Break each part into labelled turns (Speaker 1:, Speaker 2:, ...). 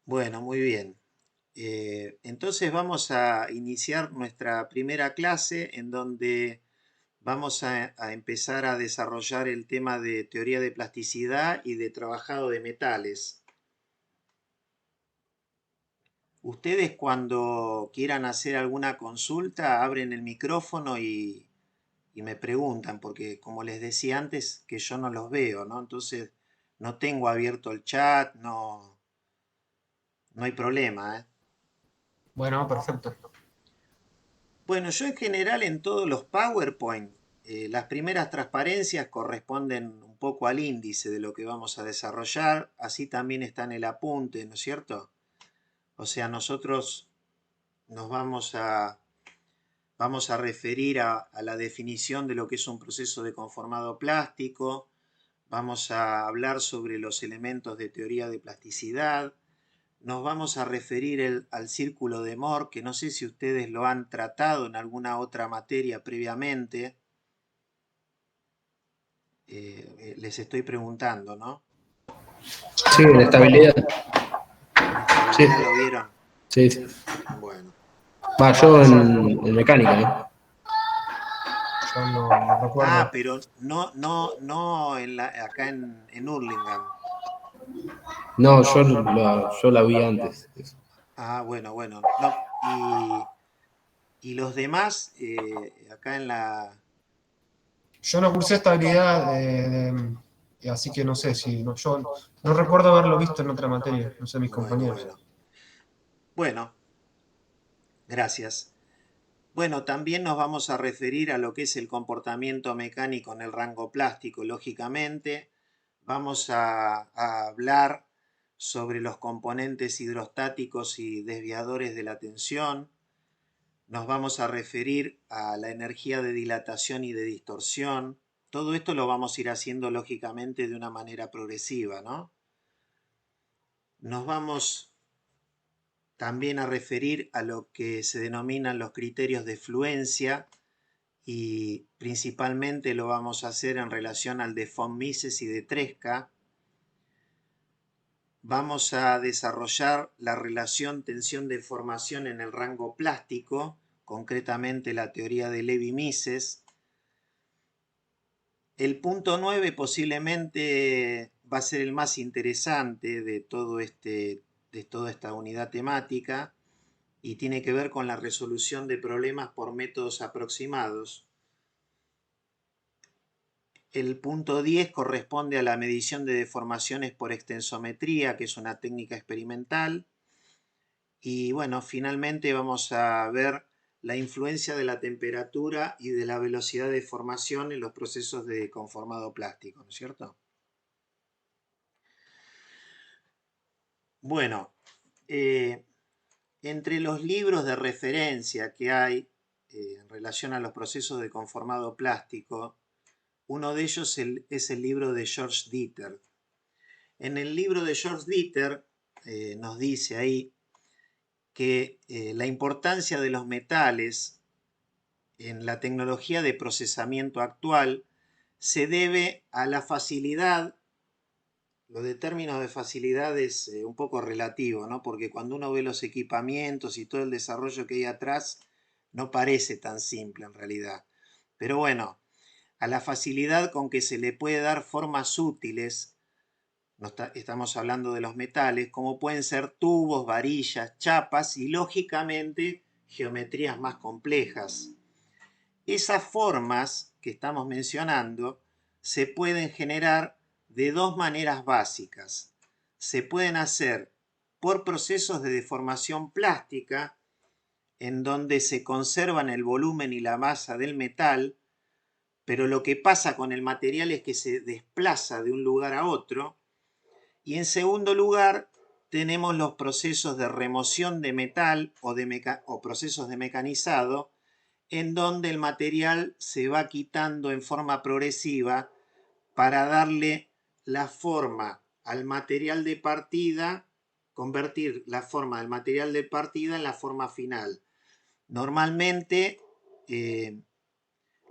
Speaker 1: Bueno, muy bien. Entonces vamos a iniciar nuestra primera clase en donde vamos a empezar a desarrollar el tema de teoría de plasticidad y de trabajado de metales. Ustedes cuando quieran hacer alguna consulta abren el micrófono y me preguntan, porque como les decía antes, que yo no los veo, ¿no? Entonces no tengo abierto el chat, no hay problema, ¿eh?
Speaker 2: Bueno, perfecto.
Speaker 1: Bueno, yo en general en todos los PowerPoint, las primeras transparencias corresponden un poco al índice de lo que vamos a desarrollar, así también está en el apunte, ¿no es cierto? O sea, nosotros nos vamos a referir a la definición de lo que es un proceso de conformado plástico, vamos a hablar sobre los elementos de teoría de plasticidad, nos vamos a referir al círculo de Moore, que no sé si ustedes lo han tratado en alguna otra materia previamente. Les estoy preguntando, ¿no?
Speaker 2: Sí, la estabilidad.
Speaker 1: ¿En
Speaker 2: Sí,
Speaker 1: estabilidad lo vieron?
Speaker 2: sí, sí.
Speaker 1: Bueno.
Speaker 2: Va, yo
Speaker 1: Bueno, yo...
Speaker 2: en mecánica, ¿no? Yo no
Speaker 1: Ah,
Speaker 2: recuerdo.
Speaker 1: pero no en acá en Hurlingham.
Speaker 2: No, yo la vi antes.
Speaker 1: Ah, bueno. No, y los demás, acá en la...
Speaker 2: Yo no cursé estabilidad, así que no sé si. Yo no recuerdo haberlo visto en otra materia, no sé mis
Speaker 1: Bueno,
Speaker 2: compañeros.
Speaker 1: bueno. Bueno, gracias. Bueno, también nos vamos a referir a lo que es el comportamiento mecánico en el rango plástico, lógicamente. Vamos a hablar sobre los componentes hidrostáticos y desviadores de la tensión. Nos vamos a referir a la energía de dilatación y de distorsión. Todo esto lo vamos a ir haciendo lógicamente de una manera progresiva, ¿no? Nos vamos también a referir a lo que se denominan los criterios de fluencia y principalmente lo vamos a hacer en relación al de von Mises y de Tresca. Vamos a desarrollar la relación tensión-deformación en el rango plástico, concretamente la teoría de Levi-Mises. El punto 9 posiblemente va a ser el más interesante de toda esta unidad temática y tiene que ver con la resolución de problemas por métodos aproximados. El punto 10 corresponde a la medición de deformaciones por extensometría, que es una técnica experimental. Y bueno, finalmente vamos a ver la influencia de la temperatura y de la velocidad de formación en los procesos de conformado plástico, ¿no es cierto? Bueno, eh, entre los libros de referencia que hay en relación a los procesos de conformado plástico, uno de ellos es el libro de George Dieter. En el libro de George Dieter nos dice ahí que la importancia de los metales en la tecnología de procesamiento actual se debe a la facilidad. Lo de términos de facilidad es un poco relativo, ¿no? Porque cuando uno ve los equipamientos y todo el desarrollo que hay atrás, no parece tan simple en realidad. Pero bueno, a la facilidad con que se le puede dar formas útiles, estamos hablando de los metales, como pueden ser tubos, varillas, chapas y lógicamente geometrías más complejas. Esas formas que estamos mencionando se pueden generar de dos maneras básicas. Se pueden hacer por procesos de deformación plástica, en donde se conservan el volumen y la masa del metal, pero lo que pasa con el material es que se desplaza de un lugar a otro. Y en segundo lugar, tenemos los procesos de remoción de metal o procesos de mecanizado, en donde el material se va quitando en forma progresiva para darle la forma al material de partida, convertir la forma del material de partida en la forma final. Normalmente, eh,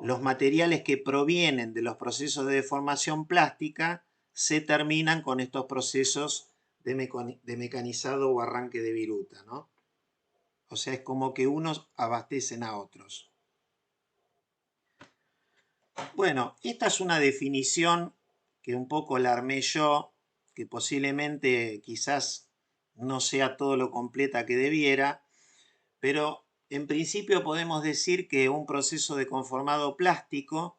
Speaker 1: los materiales que provienen de los procesos de deformación plástica se terminan con estos procesos de mecanizado o arranque de viruta, ¿no? O sea, es como que unos abastecen a otros. Bueno, esta es una definición que un poco la armé yo, que posiblemente quizás no sea todo lo completa que debiera, pero en principio podemos decir que un proceso de conformado plástico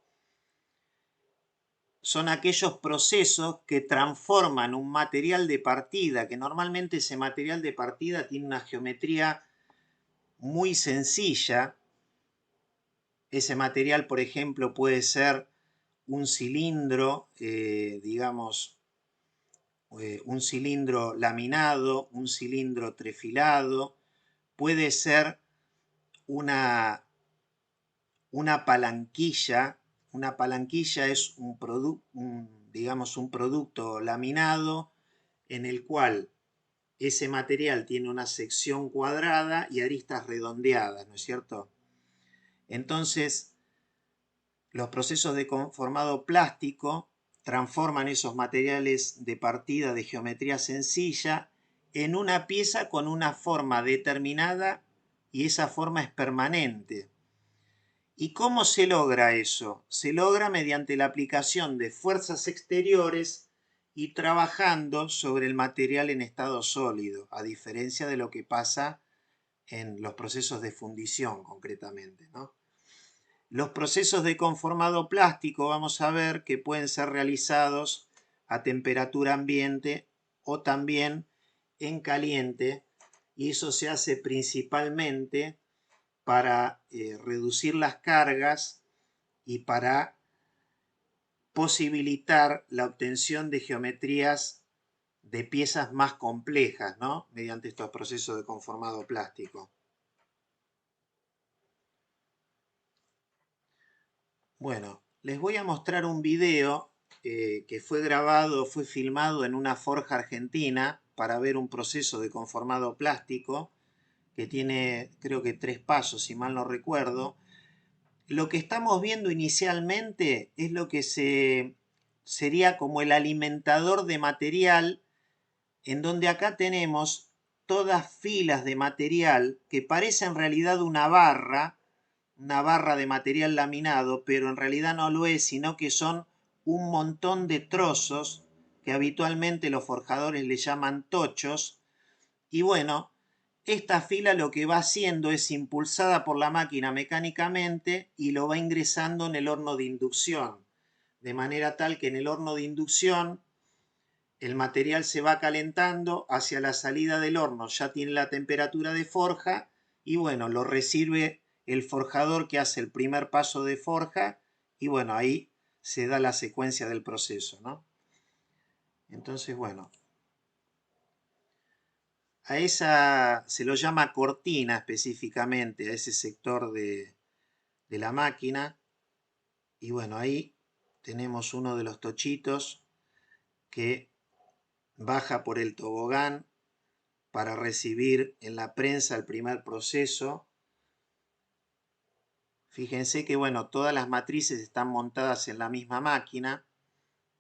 Speaker 1: son aquellos procesos que transforman un material de partida, que normalmente ese material de partida tiene una geometría muy sencilla. Ese material, por ejemplo, puede ser un cilindro, digamos, un cilindro laminado, un cilindro trefilado, puede ser una, una palanquilla. Una palanquilla es digamos, un producto laminado en el cual ese material tiene una sección cuadrada y aristas redondeadas, ¿no es cierto? Entonces, los procesos de conformado plástico transforman esos materiales de partida de geometría sencilla en una pieza con una forma determinada y esa forma es permanente. ¿Y cómo se logra eso? Se logra mediante la aplicación de fuerzas exteriores y trabajando sobre el material en estado sólido, a diferencia de lo que pasa en los procesos de fundición concretamente, ¿no? Los procesos de conformado plástico vamos a ver que pueden ser realizados a temperatura ambiente o también en caliente, y eso se hace principalmente para reducir las cargas y para posibilitar la obtención de geometrías de piezas más complejas, ¿no? Mediante estos procesos de conformado plástico. Bueno, les voy a mostrar un video que fue filmado en una forja argentina para ver un proceso de conformado plástico que tiene, creo que 3 pasos, si mal no recuerdo. Lo que estamos viendo inicialmente es lo que sería como el alimentador de material, en donde acá tenemos todas filas de material que parece en realidad una barra de material laminado, pero en realidad no lo es, sino que son un montón de trozos que habitualmente los forjadores le llaman tochos. Y bueno, esta fila lo que va haciendo es impulsada por la máquina mecánicamente y lo va ingresando en el horno de inducción, de manera tal que en el horno de inducción el material se va calentando hacia la salida del horno, ya tiene la temperatura de forja y bueno, lo recibe el forjador que hace el primer paso de forja y bueno, ahí se da la secuencia del proceso, ¿no? Entonces, bueno, a esa se lo llama cortina específicamente, a ese sector de la máquina. Y bueno, ahí tenemos uno de los tochitos que baja por el tobogán para recibir en la prensa el primer proceso. Fíjense que bueno, todas las matrices están montadas en la misma máquina.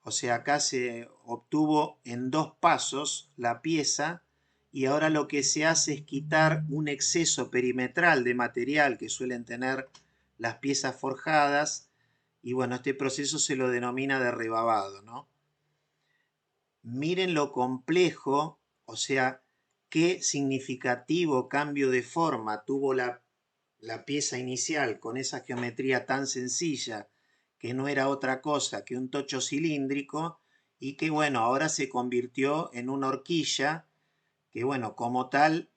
Speaker 1: O sea, acá se obtuvo en 2 pasos la pieza y ahora lo que se hace es quitar un exceso perimetral de material que suelen tener las piezas forjadas y bueno, este proceso se lo denomina de rebabado, ¿no? Miren lo complejo, o sea, qué significativo cambio de forma tuvo la pieza inicial con esa geometría tan sencilla que no era otra cosa que un tocho cilíndrico y que bueno, ahora se convirtió en una horquilla que bueno, como tal,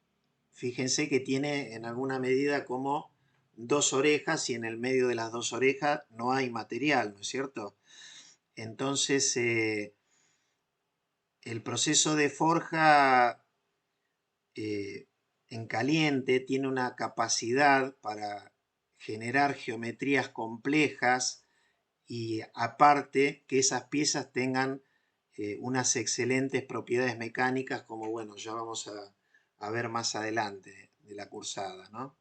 Speaker 1: fíjense que tiene en alguna medida como 2 orejas y en el medio de las 2 orejas no hay material, ¿no es cierto? Entonces, el proceso de forja en caliente tiene una capacidad para generar geometrías complejas y aparte que esas piezas tengan unas excelentes propiedades mecánicas como bueno, ya vamos a ver más adelante de la cursada, ¿no?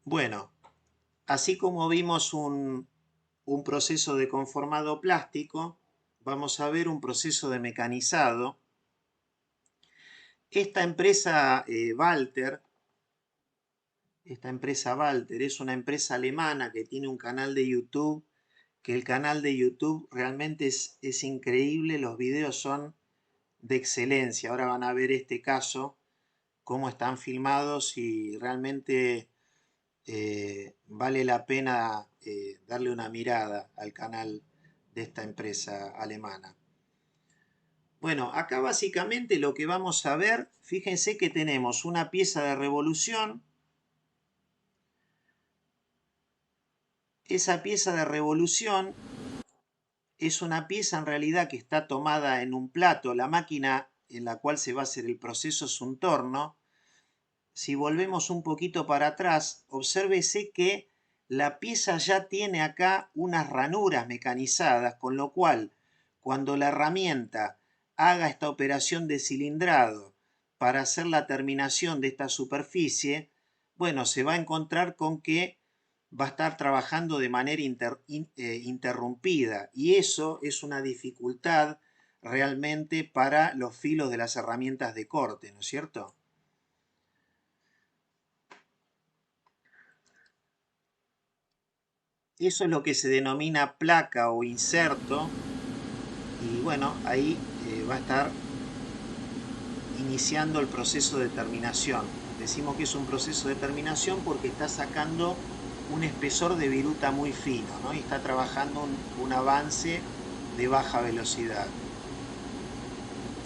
Speaker 1: Bueno, así como vimos un proceso de conformado plástico, vamos a ver un proceso de mecanizado. Esta empresa Walter es una empresa alemana que tiene un canal de YouTube, que el canal de YouTube realmente es increíble, los videos son de excelencia. Ahora van a ver este caso, cómo están filmados y realmente vale la pena darle una mirada al canal de esta empresa alemana. Bueno, acá básicamente lo que vamos a ver, fíjense que tenemos una pieza de revolución. Esa pieza de revolución es una pieza en realidad que está tomada en un plato. La máquina en la cual se va a hacer el proceso es un torno. Si volvemos un poquito para atrás, obsérvese que la pieza ya tiene acá unas ranuras mecanizadas, con lo cual cuando la herramienta haga esta operación de cilindrado para hacer la terminación de esta superficie, bueno, se va a encontrar con que va a estar trabajando de manera interrumpida, y eso es una dificultad realmente para los filos de las herramientas de corte, ¿no es cierto? Eso es lo que se denomina placa o inserto, y bueno, ahí va a estar iniciando el proceso de terminación. Decimos que es un proceso de terminación porque está sacando un espesor de viruta muy fino, ¿no? Y está trabajando un avance de baja velocidad.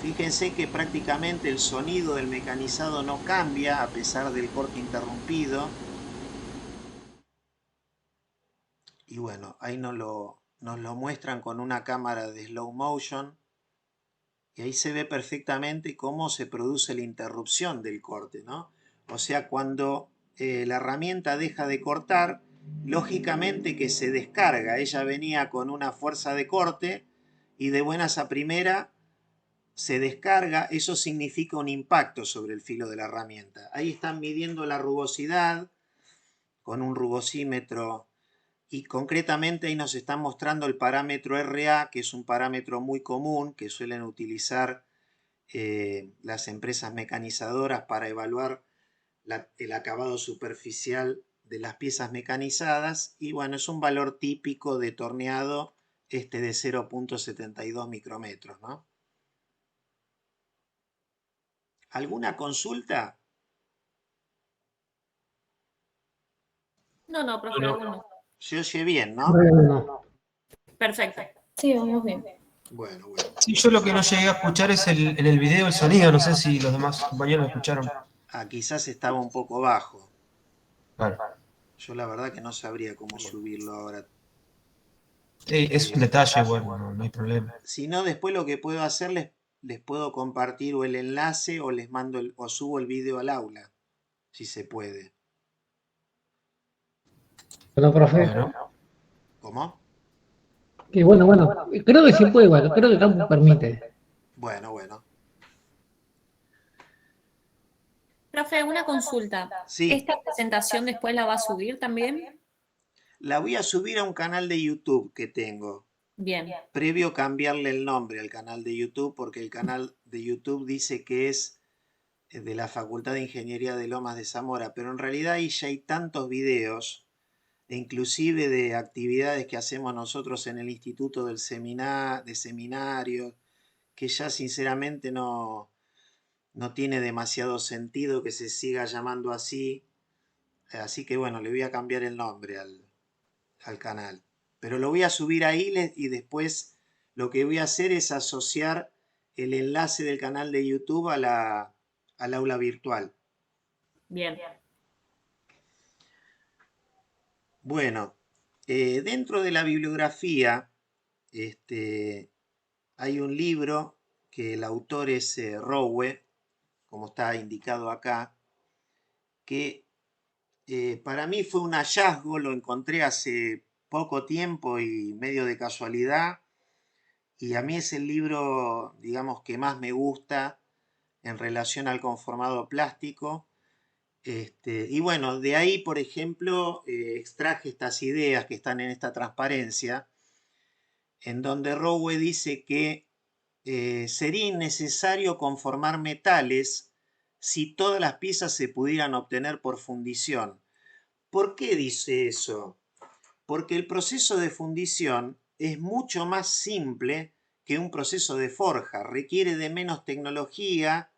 Speaker 1: Fíjense que prácticamente el sonido del mecanizado no cambia a pesar del corte interrumpido. Y bueno, ahí nos lo muestran con una cámara de slow motion. Y ahí se ve perfectamente cómo se produce la interrupción del corte, ¿no? O sea, cuando la herramienta deja de cortar, lógicamente que se descarga. Ella venía con una fuerza de corte y de buenas a primera se descarga. Eso significa un impacto sobre el filo de la herramienta. Ahí están midiendo la rugosidad con un rugosímetro. Y concretamente ahí nos están mostrando el parámetro RA, que es un parámetro muy común que suelen utilizar las empresas mecanizadoras para evaluar el acabado superficial de las piezas mecanizadas. Y bueno, es un valor típico de torneado de 0.72 micrómetros, ¿no? ¿Alguna consulta?
Speaker 3: No, profe, alguno.
Speaker 1: Se oye bien, ¿no?
Speaker 4: Bueno,
Speaker 3: Perfecto. Sí, vamos bien.
Speaker 1: Bueno.
Speaker 2: Sí, yo lo que no llegué a escuchar es en el video el sonido, no sé si los demás compañeros lo escucharon.
Speaker 1: Ah, quizás estaba un poco bajo.
Speaker 2: Bueno,
Speaker 1: Yo la verdad que no sabría cómo subirlo ahora.
Speaker 2: es un detalle, bueno, no hay problema.
Speaker 1: Si no, después lo que puedo hacer, les puedo compartir o el enlace o les mando o subo el video al aula, si se puede.
Speaker 4: pero profe,
Speaker 2: Bueno,
Speaker 1: ¿Cómo?
Speaker 4: que bueno, creo que sí puede, igual, creo que el campus permite.
Speaker 1: Bueno.
Speaker 3: Profe, una consulta.
Speaker 1: Sí,
Speaker 3: ¿Esta presentación después la va a subir también?
Speaker 1: la voy a subir a un canal de YouTube que tengo.
Speaker 3: Bien.
Speaker 1: Previo cambiarle el nombre al canal de YouTube, porque el canal de YouTube dice que es de la Facultad de Ingeniería de Lomas de Zamora, pero en realidad ahí ya hay tantos videos, e inclusive de actividades que hacemos nosotros en el Instituto de Seminarios, que ya sinceramente no tiene demasiado sentido que se siga llamando así. Así que bueno, le voy a cambiar el nombre al canal. Pero lo voy a subir ahí y después lo que voy a hacer es asociar el enlace del canal de YouTube al aula virtual.
Speaker 3: Bien.
Speaker 1: Bueno, dentro de la bibliografía hay un libro que el autor es Rowe, como está indicado acá, que para mí fue un hallazgo, lo encontré hace poco tiempo y medio de casualidad, y a mí es el libro, digamos, que más me gusta en relación al conformado plástico. Y bueno, de ahí, por ejemplo, extraje estas ideas que están en esta transparencia, en donde Rowe dice que sería innecesario conformar metales si todas las piezas se pudieran obtener por fundición. ¿Por qué dice eso? Porque el proceso de fundición es mucho más simple que un proceso de forja, requiere de menos tecnología,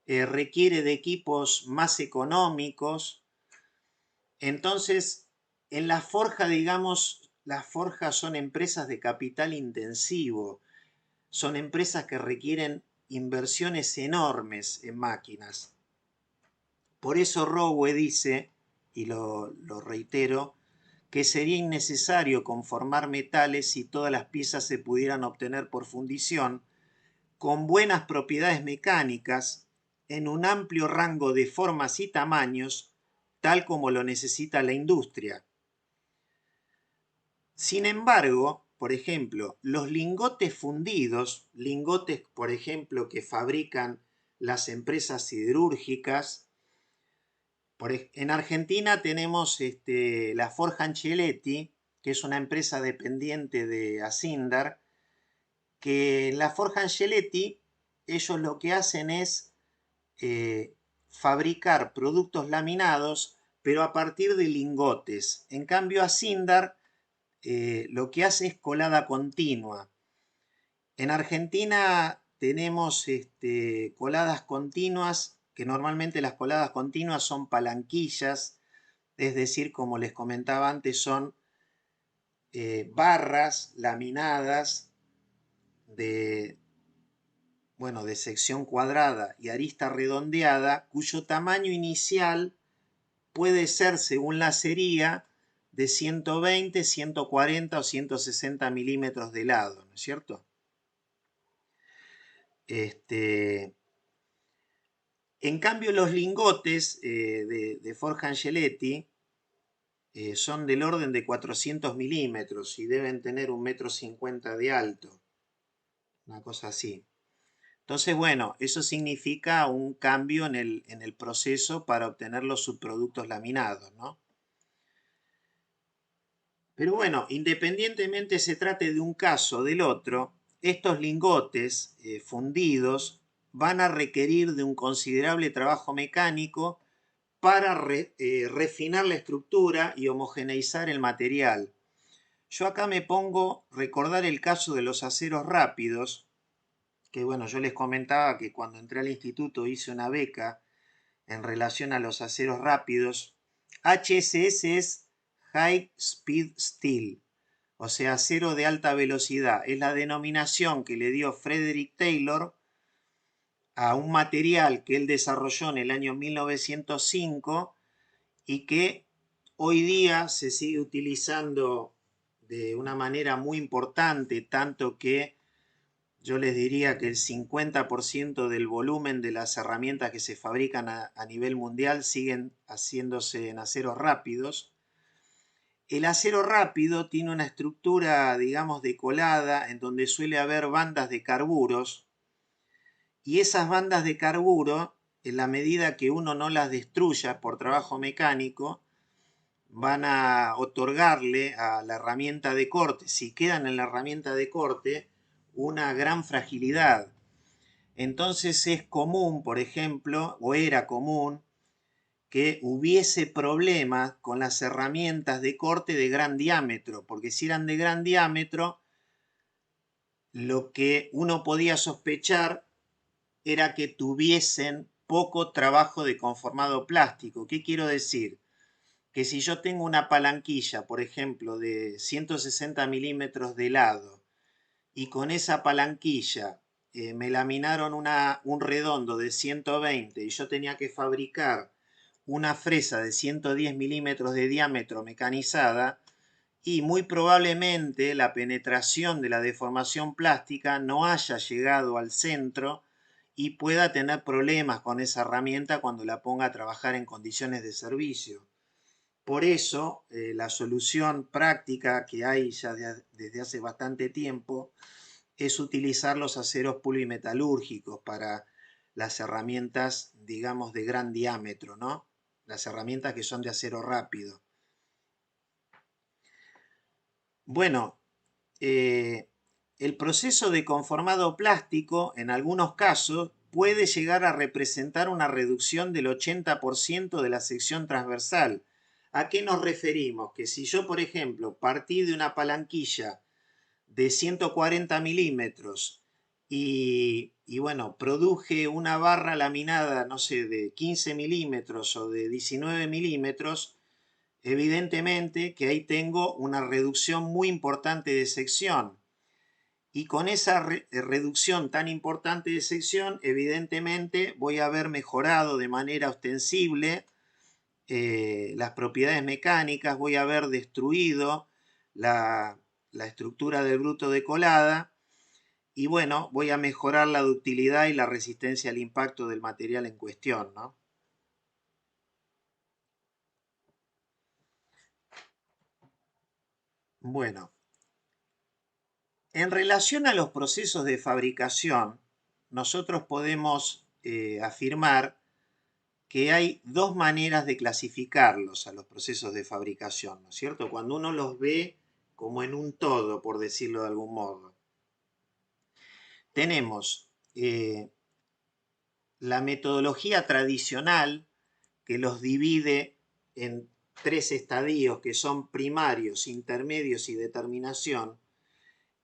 Speaker 1: requiere de equipos más económicos. Entonces, en la forja, digamos, las forjas son empresas de capital intensivo, son empresas que requieren inversiones enormes en máquinas. Por eso Rowe dice, y lo reitero, que sería innecesario conformar metales si todas las piezas se pudieran obtener por fundición, con buenas propiedades mecánicas, en un amplio rango de formas y tamaños, tal como lo necesita la industria. Sin embargo, por ejemplo, los lingotes fundidos, lingotes, por ejemplo, que fabrican las empresas siderúrgicas, en Argentina tenemos la Forja Ancheletti, que es una empresa dependiente de Asindar, que en la Forja Ancheletti ellos lo que hacen es fabricar productos laminados, pero a partir de lingotes. En cambio, Asindar lo que hace es colada continua. En Argentina tenemos coladas continuas, que normalmente las coladas continuas son palanquillas, es decir, como les comentaba antes, son barras laminadas de sección cuadrada y arista redondeada, cuyo tamaño inicial puede ser, según la acería, de 120, 140 o 160 milímetros de lado, ¿no es cierto? En cambio, los lingotes de Forja Ancheletti son del orden de 400 milímetros y deben tener 1,50 m de alto, una cosa así. Entonces, bueno, eso significa un cambio en el proceso para obtener los subproductos laminados, ¿no? Pero bueno, independientemente se trate de un caso o del otro, estos lingotes fundidos van a requerir de un considerable trabajo mecánico para refinar la estructura y homogeneizar el material. Yo acá me pongo a recordar el caso de los aceros rápidos, que bueno, yo les comentaba que cuando entré al instituto hice una beca en relación a los aceros rápidos. HSS es High Speed Steel, o sea, acero de alta velocidad. Es la denominación que le dio Frederick Taylor a un material que él desarrolló en el año 1905 y que hoy día se sigue utilizando de una manera muy importante, tanto que yo les diría que el 50% del volumen de las herramientas que se fabrican a nivel mundial siguen haciéndose en aceros rápidos. El acero rápido tiene una estructura, digamos, de colada, en donde suele haber bandas de carburos, y esas bandas de carburo, en la medida que uno no las destruya por trabajo mecánico, van a otorgarle a la herramienta de corte, si quedan en la herramienta de corte, una gran fragilidad. Entonces es común, por ejemplo, o era común, que hubiese problemas con las herramientas de corte de gran diámetro, porque si eran de gran diámetro, lo que uno podía sospechar era que tuviesen poco trabajo de conformado plástico. ¿Qué quiero decir? Que si yo tengo una palanquilla, por ejemplo, de 160 milímetros de lado, y con esa palanquilla me laminaron un redondo de 120 y yo tenía que fabricar una fresa de 110 milímetros de diámetro mecanizada, y muy probablemente la penetración de la deformación plástica no haya llegado al centro y pueda tener problemas con esa herramienta cuando la ponga a trabajar en condiciones de servicio. Por eso, la solución práctica que hay ya desde hace bastante tiempo es utilizar los aceros polimetalúrgicos para las herramientas, digamos, de gran diámetro, ¿no? las herramientas que son de acero rápido. Bueno, el proceso de conformado plástico, en algunos casos, puede llegar a representar una reducción del 80% de la sección transversal. ¿A qué nos referimos? Que si yo, por ejemplo, partí de una palanquilla de 140 milímetros y bueno, produje una barra laminada, no sé, de 15 milímetros o de 19 milímetros, evidentemente que ahí tengo una reducción muy importante de sección. Y con esa reducción tan importante de sección, evidentemente voy a haber mejorado de manera ostensible las propiedades mecánicas, voy a haber destruido la estructura del bruto de colada y bueno, voy a mejorar la ductilidad y la resistencia al impacto del material en cuestión, ¿no? Bueno, en relación a los procesos de fabricación, nosotros podemos afirmar que hay dos maneras de clasificarlos a los procesos de fabricación, ¿no es cierto? Cuando uno los ve como en un todo, por decirlo de algún modo. Tenemos la metodología tradicional que los divide en tres estadios que son primarios, intermedios y determinación,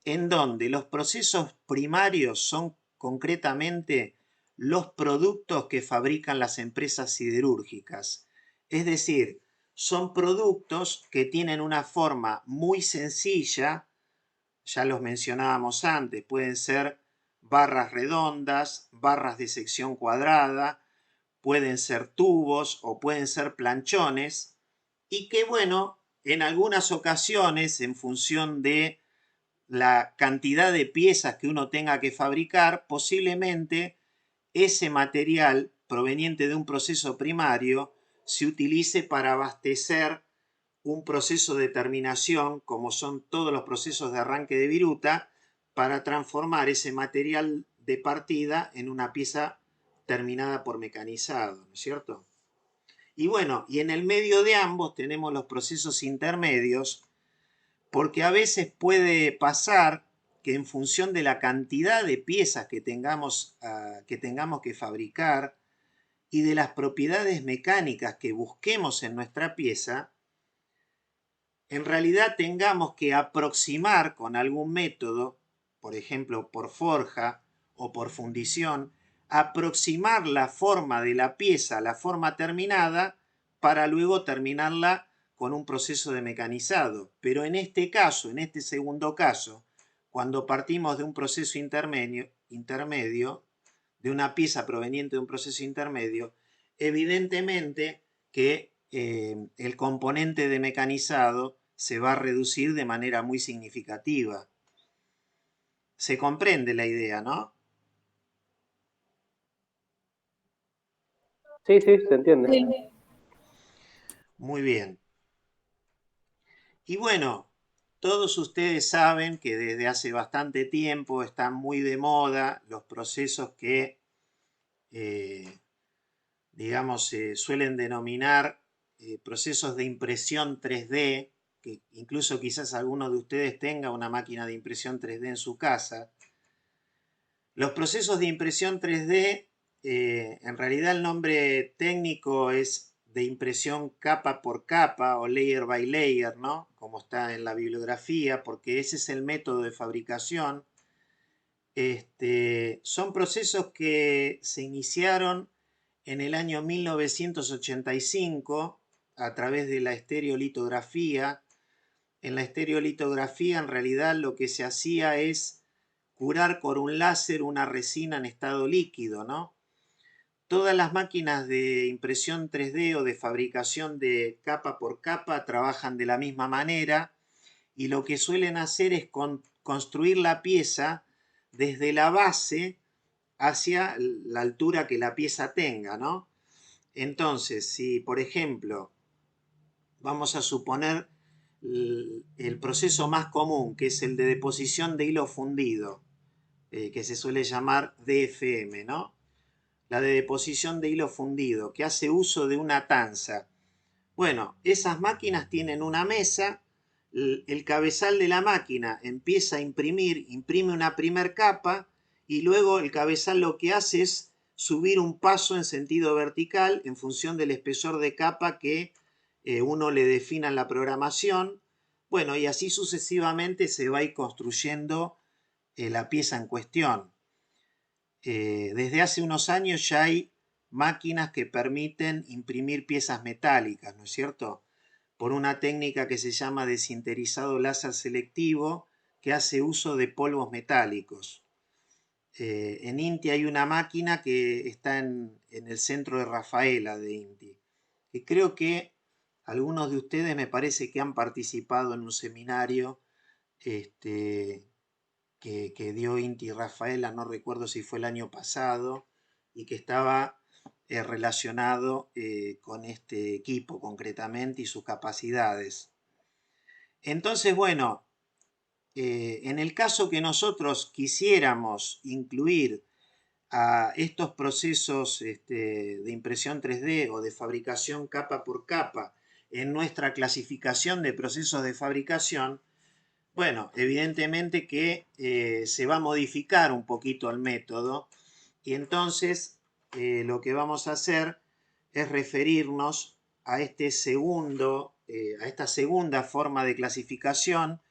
Speaker 1: en donde los procesos primarios son concretamente los productos que fabrican las empresas siderúrgicas. Es decir, son productos que tienen una forma muy sencilla, ya los mencionábamos antes, pueden ser barras redondas, barras de sección cuadrada, pueden ser tubos o pueden ser planchones, y que bueno, en algunas ocasiones, en función de la cantidad de piezas que uno tenga que fabricar, posiblemente ese material proveniente de un proceso primario se utilice para abastecer un proceso de terminación, como son todos los procesos de arranque de viruta, para transformar ese material de partida en una pieza terminada por mecanizado, ¿no es cierto? Y bueno, y en el medio de ambos tenemos los procesos intermedios, porque a veces puede pasar que en función de la cantidad de piezas que tengamos que fabricar y de las propiedades mecánicas que busquemos en nuestra pieza, en realidad tengamos que aproximar con algún método, por ejemplo por forja o por fundición, aproximar la forma de la pieza, la forma terminada, para luego terminarla con un proceso de mecanizado. Pero en este caso, en este segundo caso, cuando partimos de un proceso intermedio, de una pieza proveniente de un proceso intermedio, evidentemente que el componente de mecanizado se va a reducir de manera muy significativa. Se comprende la idea, ¿no?
Speaker 5: Sí, sí, se entiende.
Speaker 3: Sí.
Speaker 1: Muy bien. Y bueno, todos ustedes saben que desde hace bastante tiempo están muy de moda los procesos que, digamos, se suelen denominar procesos de impresión 3D, que incluso quizás alguno de ustedes tenga una máquina de impresión 3D en su casa. Los procesos de impresión 3D, en realidad el nombre técnico es de impresión capa por capa o layer by layer, ¿no? Como está en la bibliografía, porque ese es el método de fabricación. Son procesos que se iniciaron en el año 1985 a través de la estereolitografía. En la estereolitografía, en realidad, lo que se hacía es curar con un láser una resina en estado líquido, ¿no? Todas las máquinas de impresión 3D o de fabricación de capa por capa trabajan de la misma manera y lo que suelen hacer es construir la pieza desde la base hacia la altura que la pieza tenga, ¿no? Entonces, si por ejemplo vamos a suponer el proceso más común, que es el de deposición de hilo fundido, que se suele llamar DFM, ¿no? la de deposición de hilo fundido, que hace uso de una tanza. Bueno, esas máquinas tienen una mesa, el cabezal de la máquina empieza a imprimir, imprime una primer capa y luego el cabezal lo que hace es subir un paso en sentido vertical en función del espesor de capa que uno le defina en la programación. Bueno, y así sucesivamente se va a ir construyendo la pieza en cuestión. Desde hace unos años ya hay máquinas que permiten imprimir piezas metálicas, ¿no es cierto? Por una técnica que se llama desinterizado láser selectivo, que hace uso de polvos metálicos. En INTI hay una máquina que está en el centro de Rafaela de INTI, que creo que algunos de ustedes me parece que han participado en un seminario que dio INTI Rafaela, no recuerdo si fue el año pasado, y que estaba relacionado con este equipo concretamente y sus capacidades. Entonces, bueno, en el caso que nosotros quisiéramos incluir a estos procesos de impresión 3D o de fabricación capa por capa en nuestra clasificación de procesos de fabricación, bueno, evidentemente que se va a modificar un poquito el método y entonces lo que vamos a hacer es referirnos a a esta segunda forma de clasificación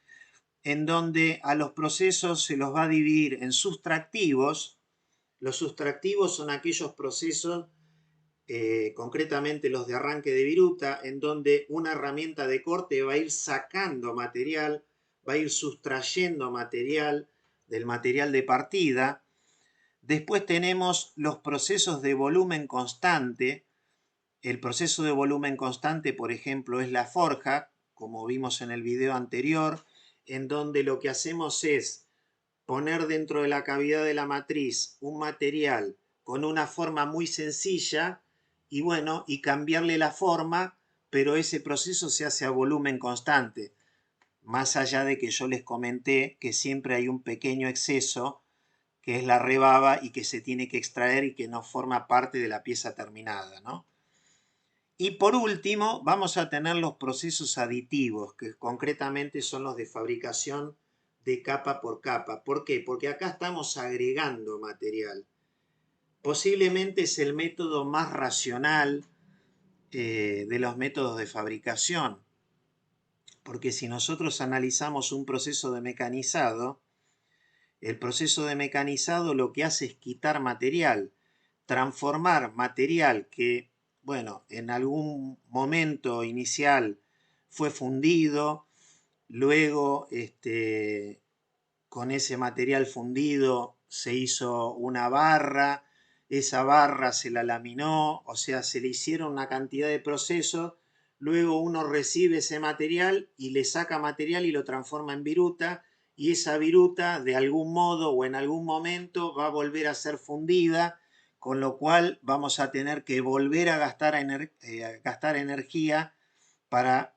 Speaker 1: en donde a los procesos se los va a dividir en sustractivos. Los sustractivos son aquellos procesos, concretamente los de arranque de viruta, en donde una herramienta de corte va a ir sacando material, va a ir sustrayendo material del material de partida. Después tenemos los procesos de volumen constante. El proceso de volumen constante, por ejemplo, es la forja, como vimos en el video anterior, en donde lo que hacemos es poner dentro de la cavidad de la matriz un material con una forma muy sencilla y bueno, y cambiarle la forma, pero ese proceso se hace a volumen constante. Más allá de que yo les comenté que siempre hay un pequeño exceso, que es la rebaba y que se tiene que extraer y que no forma parte de la pieza terminada, ¿no? Y por último, vamos a tener los procesos aditivos, que concretamente son los de fabricación de capa por capa. ¿Por qué? Porque acá estamos agregando material. Posiblemente es el método más racional de los métodos de fabricación, porque si nosotros analizamos un proceso de mecanizado, el proceso de mecanizado lo que hace es quitar material, transformar material que, bueno, en algún momento inicial fue fundido, luego con ese material fundido se hizo una barra, esa barra se la laminó, o sea, se le hicieron una cantidad de procesos, luego uno recibe ese material y le saca material y lo transforma en viruta, y esa viruta de algún modo o en algún momento va a volver a ser fundida, con lo cual vamos a tener que volver a gastar energía para,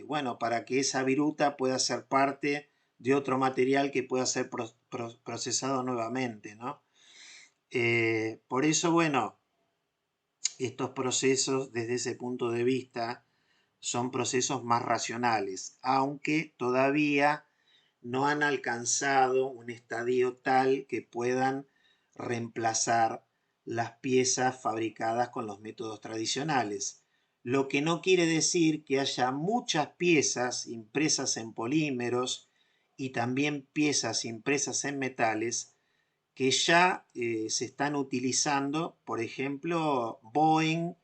Speaker 1: bueno, para que esa viruta pueda ser parte de otro material que pueda ser procesado nuevamente, ¿no? Por eso, bueno, estos procesos desde ese punto de vista son procesos más racionales, aunque todavía no han alcanzado un estadio tal que puedan reemplazar las piezas fabricadas con los métodos tradicionales. Lo que no quiere decir que haya muchas piezas impresas en polímeros y también piezas impresas en metales que ya se están utilizando, por ejemplo, Boeing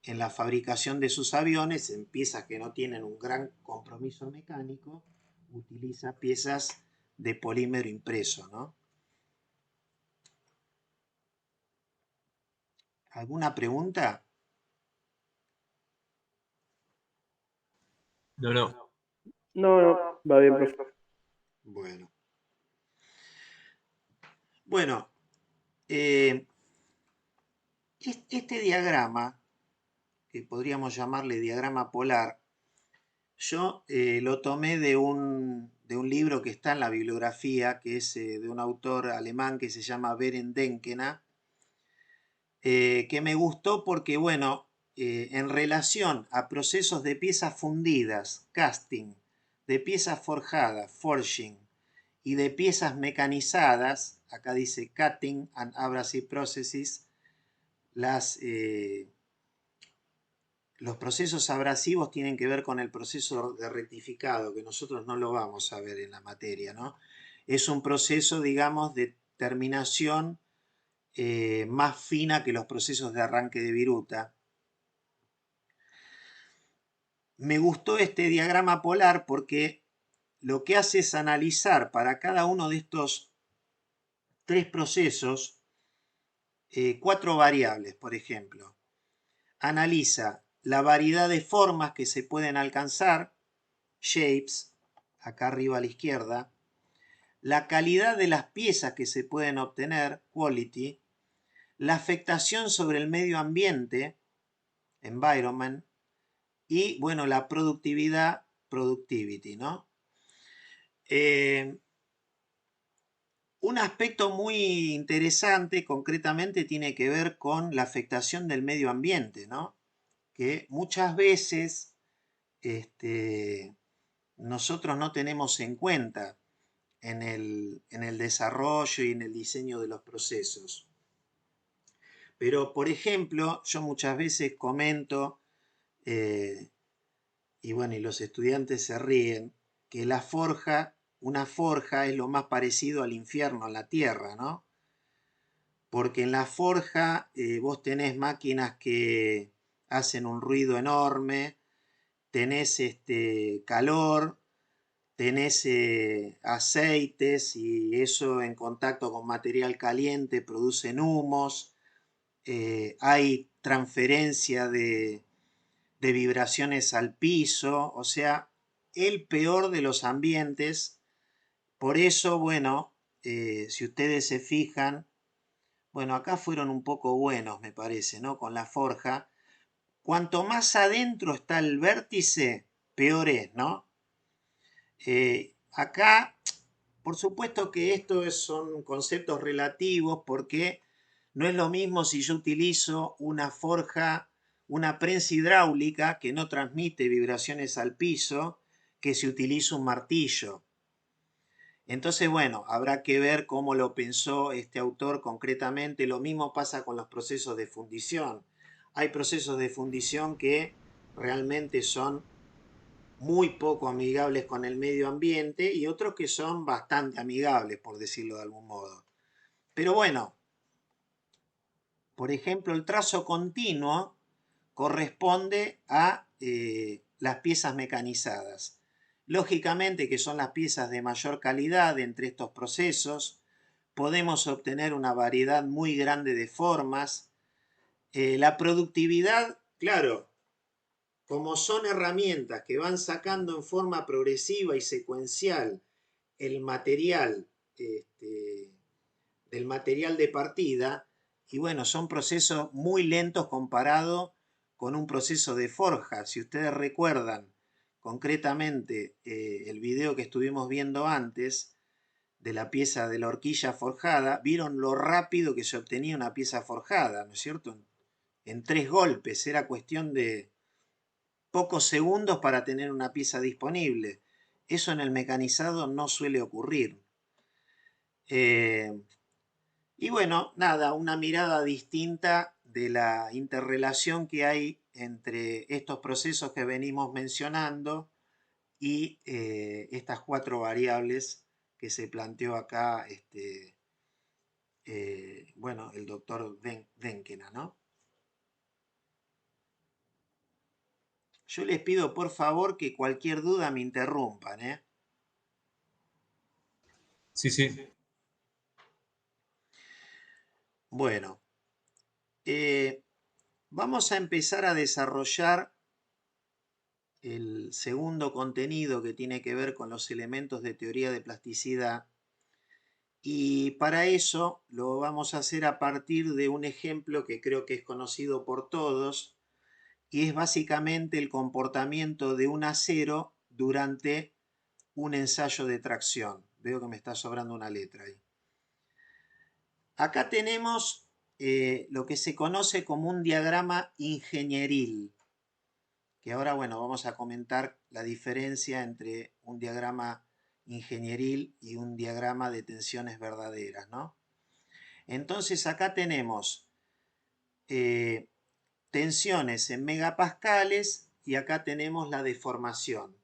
Speaker 1: en la fabricación de sus aviones, en piezas que no tienen un gran compromiso mecánico, utiliza piezas de polímero impreso, ¿no? ¿Alguna pregunta?
Speaker 5: No, no.
Speaker 6: No, no, va bien, profe.
Speaker 1: Bueno. Bueno, este diagrama, que podríamos llamarle diagrama polar, yo lo tomé de un libro que está en la bibliografía, que es de un autor alemán que se llama Berend Denkena, que me gustó porque, bueno, en relación a procesos de piezas fundidas, casting, de piezas forjadas, forging, y de piezas mecanizadas, acá dice cutting and abrasive processes, los procesos abrasivos tienen que ver con el proceso de rectificado, que nosotros no lo vamos a ver en la materia, ¿no? Es un proceso, digamos, de terminación más fina que los procesos de arranque de viruta. Me gustó este diagrama polar porque lo que hace es analizar para cada uno de estos 3 procesos 4 variables, por ejemplo. Analiza la variedad de formas que se pueden alcanzar, shapes, acá arriba a la izquierda, la calidad de las piezas que se pueden obtener, quality, la afectación sobre el medio ambiente, environment, y, bueno, la productividad, productivity, ¿no? Un aspecto muy interesante, concretamente, tiene que ver con la afectación del medio ambiente, ¿no? Que muchas veces nosotros no tenemos en cuenta en el desarrollo y en el diseño de los procesos. Pero, por ejemplo, yo muchas veces comento, y bueno, y los estudiantes se ríen, que una forja es lo más parecido al infierno en la tierra, ¿no? Porque en la forja vos tenés máquinas que hacen un ruido enorme, tenés calor, tenés aceites y eso en contacto con material caliente producen humos, hay transferencia de vibraciones al piso, o sea, el peor de los ambientes. Por eso, bueno, si ustedes se fijan, bueno, acá fueron un poco buenos, me parece, ¿no? Con la forja. Cuanto más adentro está el vértice, peor es, ¿no? Acá, por supuesto que estos son conceptos relativos porque no es lo mismo si yo utilizo una forja, una prensa hidráulica que no transmite vibraciones al piso, que si utilizo un martillo. Entonces, bueno, habrá que ver cómo lo pensó este autor concretamente. Lo mismo pasa con los procesos de fundición. Hay procesos de fundición que realmente son muy poco amigables con el medio ambiente y otros que son bastante amigables, por decirlo de algún modo. Pero bueno, por ejemplo, el trazo continuo corresponde a las piezas mecanizadas. Lógicamente que son las piezas de mayor calidad entre estos procesos. Podemos obtener una variedad muy grande de formas. La productividad, claro, como son herramientas que van sacando en forma progresiva y secuencial el material del material de partida, y bueno, son procesos muy lentos comparado con un proceso de forja. Si ustedes recuerdan concretamente el video que estuvimos viendo antes de la pieza de la horquilla forjada, vieron lo rápido que se obtenía una pieza forjada, ¿no es cierto? En 3 golpes, era cuestión de pocos segundos para tener una pieza disponible. Eso en el mecanizado no suele ocurrir. Y bueno, nada, una mirada distinta de la interrelación que hay entre estos procesos que venimos mencionando y estas 4 variables que se planteó acá, bueno, el doctor Denkena, ¿no? Yo les pido por favor que cualquier duda me interrumpan, ¿eh?
Speaker 5: Sí, sí.
Speaker 1: Bueno, vamos a empezar a desarrollar el segundo contenido que tiene que ver con los elementos de teoría de plasticidad. Y para eso lo vamos a hacer a partir de un ejemplo que creo que es conocido por todos y es básicamente el comportamiento de un acero durante un ensayo de tracción. Veo que me está sobrando una letra ahí. Acá tenemos lo que se conoce como un diagrama ingenieril, que ahora, bueno, vamos a comentar la diferencia entre un diagrama ingenieril y un diagrama de tensiones verdaderas, ¿no? Entonces acá tenemos tensiones en megapascales y acá tenemos la deformación.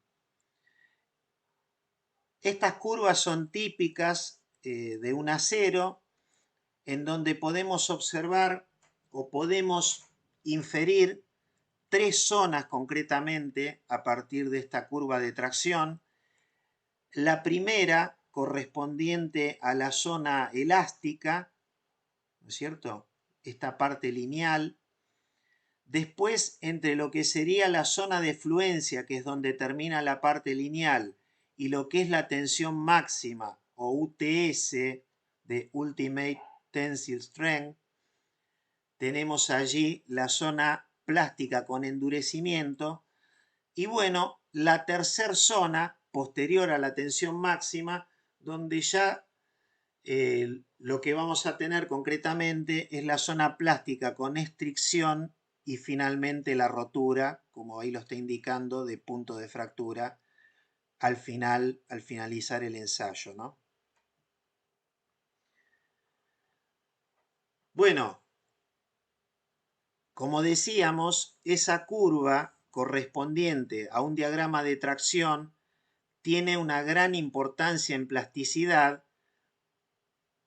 Speaker 1: Estas curvas son típicas de un acero, en donde podemos observar o podemos inferir tres zonas concretamente a partir de esta curva de tracción. La primera correspondiente a la zona elástica, ¿no es cierto? Esta parte lineal. Después, entre lo que sería la zona de fluencia, que es donde termina la parte lineal, y lo que es la tensión máxima o UTS de Ultimate Tensile Strength, tenemos allí la zona plástica con endurecimiento. Y bueno, la tercera zona, posterior a la tensión máxima, donde ya lo que vamos a tener concretamente es la zona plástica con estricción y finalmente la rotura, como ahí lo está indicando, de punto de fractura al finalizar el ensayo, ¿no? Bueno, como decíamos, esa curva correspondiente a un diagrama de tracción tiene una gran importancia en plasticidad,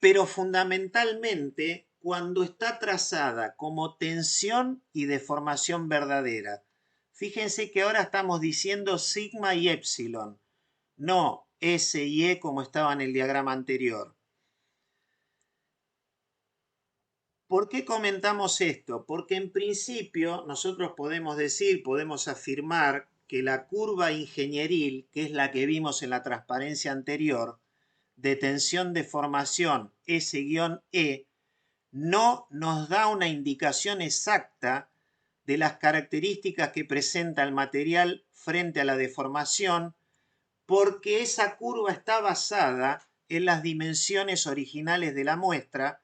Speaker 1: pero fundamentalmente cuando está trazada como tensión y deformación verdadera. Fíjense que ahora estamos diciendo sigma y epsilon, no S y E como estaba en el diagrama anterior. ¿Por qué comentamos esto? Porque en principio nosotros podemos decir, podemos afirmar que la curva ingenieril, que es la que vimos en la transparencia anterior, de tensión de formación S-E, no nos da una indicación exacta de las características que presenta el material frente a la deformación, porque esa curva está basada en las dimensiones originales de la muestra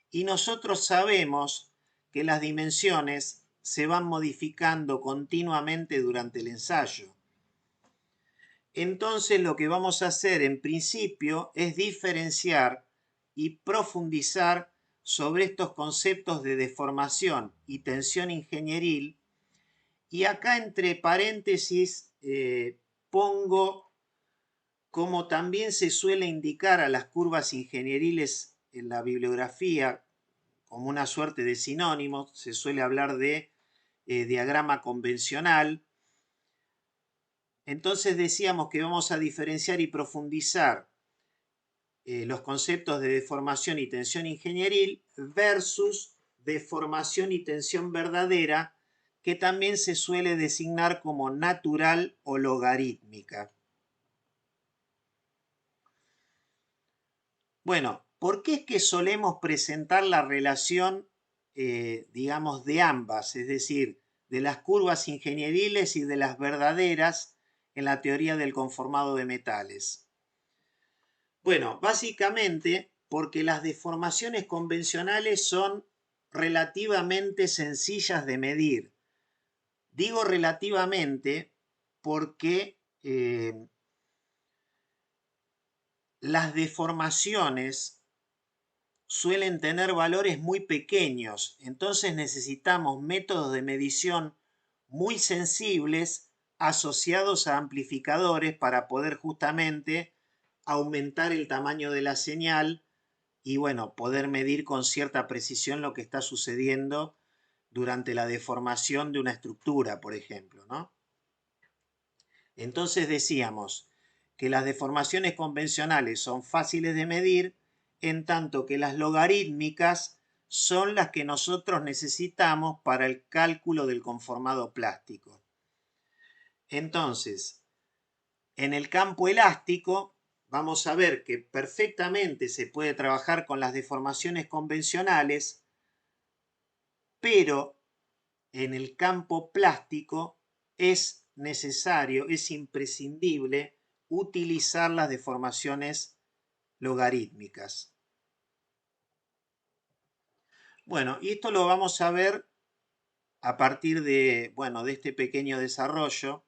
Speaker 1: y nosotros sabemos que las dimensiones se van modificando continuamente durante el ensayo. Entonces lo que vamos a hacer en principio es diferenciar y profundizar sobre estos conceptos de deformación y tensión ingenieril, y acá entre paréntesis pongo, como también se suele indicar a las curvas ingenieriles en la bibliografía como una suerte de sinónimo, se suele hablar de diagrama convencional. Entonces decíamos que vamos a diferenciar y profundizar los conceptos de deformación y tensión ingenieril versus deformación y tensión verdadera, que también se suele designar como natural o logarítmica. Bueno, ¿por qué es que solemos presentar la relación, digamos, de ambas, es decir, de las curvas ingenieriles y de las verdaderas en la teoría del conformado de metales? Bueno, básicamente porque las deformaciones convencionales son relativamente sencillas de medir. Digo relativamente porque las deformaciones suelen tener valores muy pequeños, entonces necesitamos métodos de medición muy sensibles asociados a amplificadores para poder justamente aumentar el tamaño de la señal y, bueno, poder medir con cierta precisión lo que está sucediendo durante la deformación de una estructura, por ejemplo, ¿no? Entonces decíamos que las deformaciones convencionales son fáciles de medir, en tanto que las logarítmicas son las que nosotros necesitamos para el cálculo del conformado plástico. Entonces, en el campo elástico vamos a ver que perfectamente se puede trabajar con las deformaciones convencionales, pero en el campo plástico es necesario, es imprescindible utilizar las deformaciones logarítmicas. Bueno, y esto lo vamos a ver a partir de, bueno, de este pequeño desarrollo,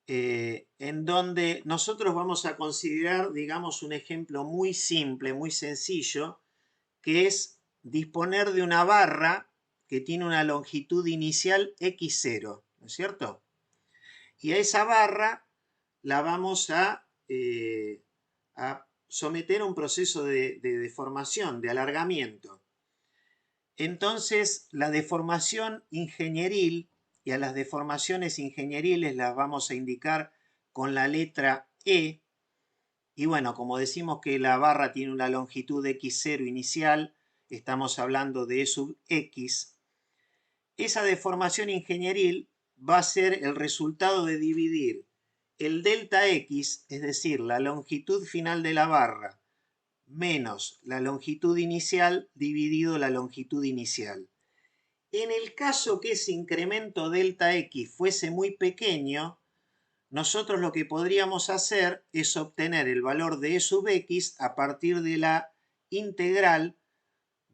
Speaker 1: en donde nosotros vamos a considerar, digamos, un ejemplo muy simple, muy sencillo, que es disponer de una barra que tiene una longitud inicial x0, ¿no es cierto? Y a esa barra la vamos a someter a un proceso de deformación, de alargamiento. Entonces, la deformación ingenieril, y a las deformaciones ingenieriles las vamos a indicar con la letra E, y bueno, como decimos que la barra tiene una longitud x0 inicial, estamos hablando de E sub x. Esa deformación ingenieril va a ser el resultado de dividir el delta x, es decir, la longitud final de la barra, menos la longitud inicial dividido la longitud inicial. En el caso que ese incremento delta x fuese muy pequeño, nosotros lo que podríamos hacer es obtener el valor de E sub x a partir de la integral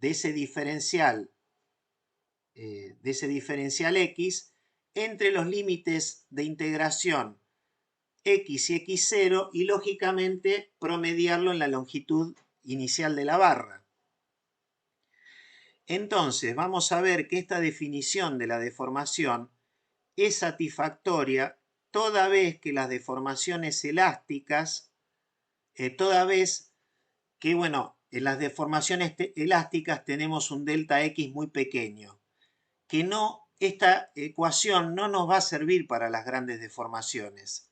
Speaker 1: de ese diferencial x entre los límites de integración x y x0 y lógicamente promediarlo en la longitud inicial de la barra. Entonces vamos a ver que esta definición de la deformación es satisfactoria toda vez que las deformaciones elásticas, toda vez que, bueno, en las deformaciones elásticas tenemos un delta x muy pequeño, que no, esta ecuación no nos va a servir para las grandes deformaciones.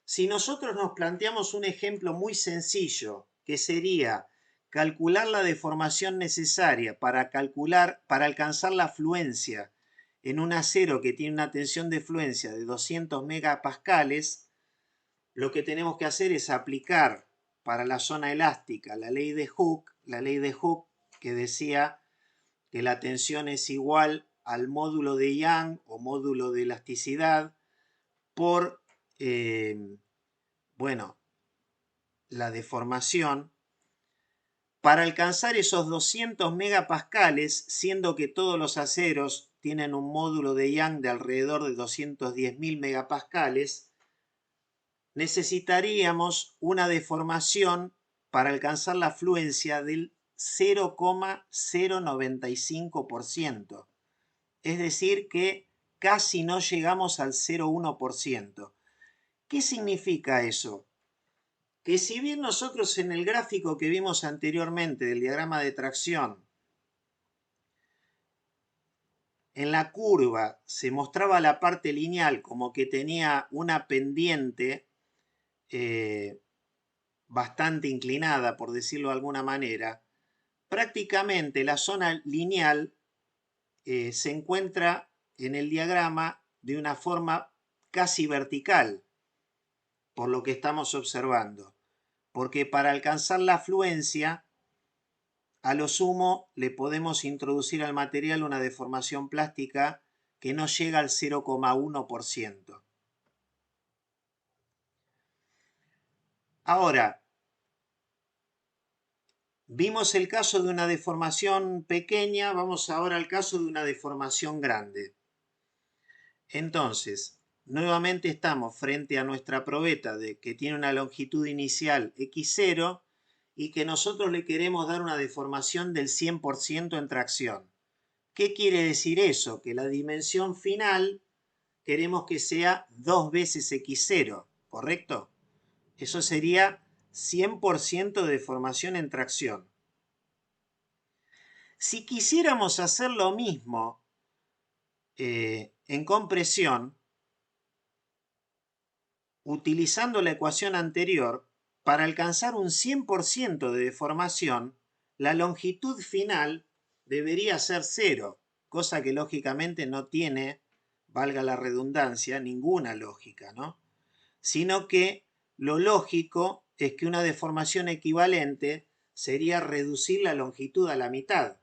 Speaker 1: Si nosotros nos planteamos un ejemplo muy sencillo, que sería calcular la deformación necesaria para alcanzar la fluencia en un acero que tiene una tensión de fluencia de 200 megapascales, lo que tenemos que hacer es aplicar para la zona elástica la ley de Hooke que decía que la tensión es igual al módulo de Young o módulo de elasticidad por, bueno, la deformación. Para alcanzar esos 200 megapascales, siendo que todos los aceros tienen un módulo de Young de alrededor de 210.000 megapascales, necesitaríamos una deformación para alcanzar la fluencia del 0,095%. Es decir, que casi no llegamos al 0,1%. ¿Qué significa eso? Que si bien nosotros en el gráfico que vimos anteriormente del diagrama de tracción, en la curva se mostraba la parte lineal como que tenía una pendiente bastante inclinada, por decirlo de alguna manera, prácticamente la zona lineal se encuentra en el diagrama de una forma casi vertical, por lo que estamos observando. Porque para alcanzar la fluencia, a lo sumo le podemos introducir al material una deformación plástica que no llega al 0,1%. Ahora, vimos el caso de una deformación pequeña, vamos ahora al caso de una deformación grande. Entonces, nuevamente estamos frente a nuestra probeta de que tiene una longitud inicial x0 y que nosotros le queremos dar una deformación del 100% en tracción. ¿Qué quiere decir eso? Que la dimensión final queremos que sea 2 veces x0, ¿correcto? Eso sería 100% de deformación en tracción. Si quisiéramos hacer lo mismo en compresión, utilizando la ecuación anterior, para alcanzar un 100% de deformación, la longitud final debería ser 0, cosa que lógicamente no tiene, valga la redundancia, ninguna lógica, ¿no? Sino que lo lógico es que una deformación equivalente sería reducir la longitud a la mitad.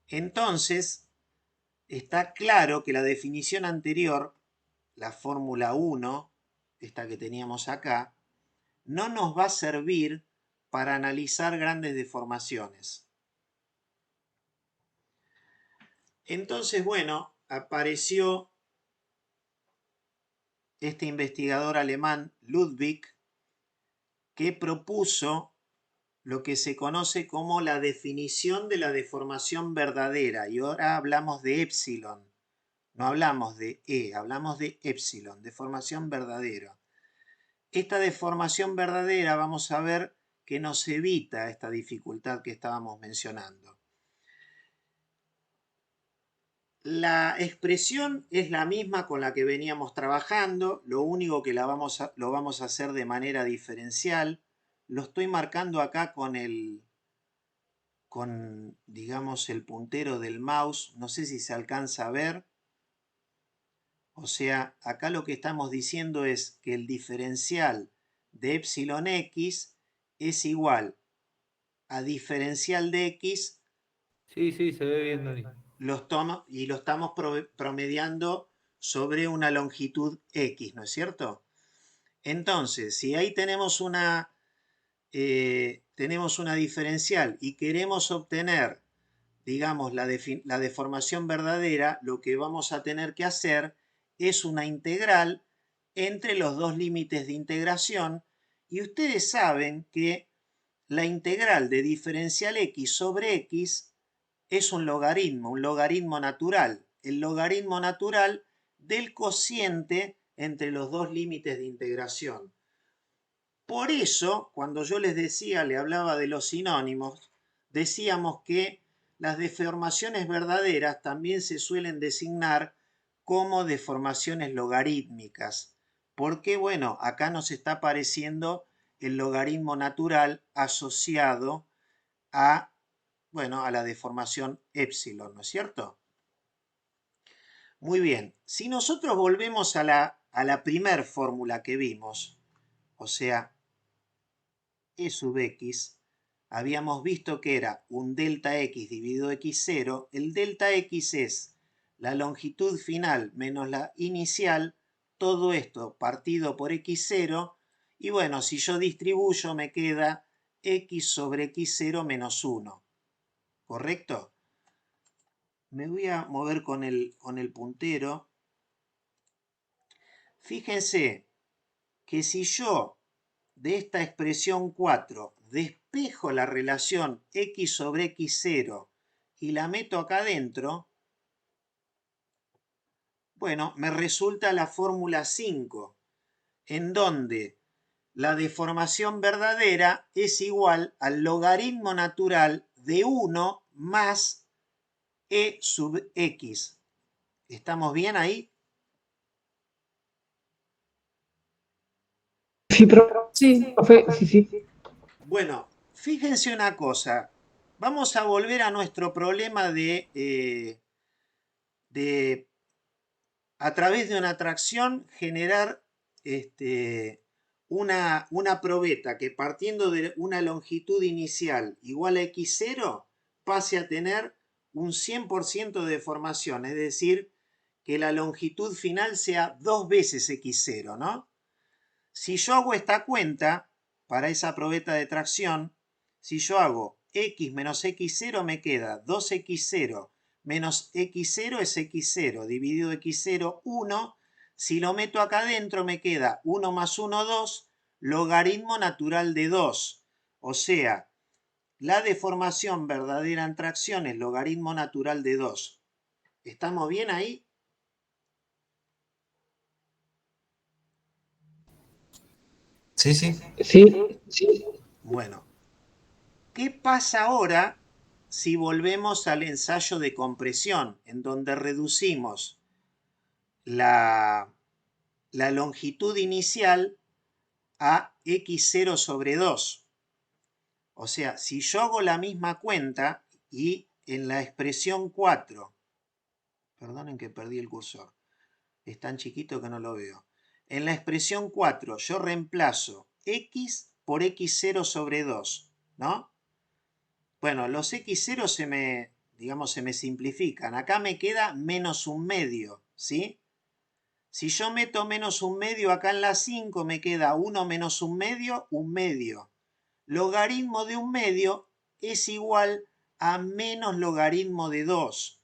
Speaker 1: Entonces, está claro que la definición anterior, la fórmula 1, esta que teníamos acá, no nos va a servir para analizar grandes deformaciones. Entonces, bueno, apareció este investigador alemán, Ludwig, que propuso lo que se conoce como la definición de la deformación verdadera. Y ahora hablamos de epsilon, no hablamos de E, hablamos de epsilon, deformación verdadera. Esta deformación verdadera vamos a ver que nos evita esta dificultad que estábamos mencionando. La expresión es la misma con la que veníamos trabajando, lo único que lo vamos a hacer de manera diferencial. Lo estoy marcando acá digamos, el puntero del mouse. No sé si se alcanza a ver. O sea, acá lo que estamos diciendo es que el diferencial de epsilon x es igual a diferencial de x.
Speaker 5: Sí, sí, se ve bien, Dani.
Speaker 1: Lo estamos promediando sobre una longitud x, ¿no es cierto? Entonces, si ahí tenemos una diferencial y queremos obtener, digamos, la deformación verdadera, lo que vamos a tener que hacer es una integral entre los dos límites de integración, y ustedes saben que la integral de diferencial x sobre x es un logaritmo natural, el logaritmo natural del cociente entre los dos límites de integración. Por eso, cuando yo les decía, le hablaba de los sinónimos, decíamos que las deformaciones verdaderas también se suelen designar como deformaciones logarítmicas, porque, bueno, acá nos está apareciendo el logaritmo natural asociado a, bueno, a la deformación epsilon, ¿no es cierto? Muy bien, si nosotros volvemos a la primer fórmula que vimos, o sea, E sub x, habíamos visto que era un delta x dividido x0. El delta x es la longitud final menos la inicial, todo esto partido por x0, y bueno, si yo distribuyo me queda x sobre x0 menos 1, ¿correcto? Me voy a mover con el puntero. Fíjense que si yo de esta expresión 4 despejo la relación x sobre x0 y la meto acá adentro, bueno, me resulta la fórmula 5, en donde la deformación verdadera es igual al logaritmo natural de 1 más e sub x. ¿Estamos bien ahí?
Speaker 4: Sí, profe, sí, sí.
Speaker 1: Bueno, fíjense una cosa. Vamos a volver a nuestro problema de a través de una atracción generar una probeta que, partiendo de una longitud inicial igual a x0, pase a tener un 100% de deformación, es decir, que la longitud final sea 2 veces x0, ¿no? Si yo hago esta cuenta para esa probeta de tracción, si yo hago x menos x0, me queda 2x0 menos x0 es x0, dividido x0, 1. Si lo meto acá adentro me queda 1 más 1, 2, logaritmo natural de 2. O sea, la deformación verdadera en tracción es logaritmo natural de 2. ¿Estamos bien ahí?
Speaker 2: Sí, sí.
Speaker 4: Sí, sí.
Speaker 1: Bueno, ¿qué pasa ahora si volvemos al ensayo de compresión, en donde reducimos la longitud inicial a x0 sobre 2? O sea, si yo hago la misma cuenta y en la expresión 4, perdonen que perdí el cursor, es tan chiquito que no lo veo. En la expresión 4 yo reemplazo x por x0 sobre 2, ¿no? Bueno, los x0 digamos, se me simplifican. Acá me queda menos un medio, ¿sí? Si yo meto menos un medio acá en la 5, me queda 1 menos un medio, un medio. Logaritmo de un medio es igual a menos logaritmo de 2.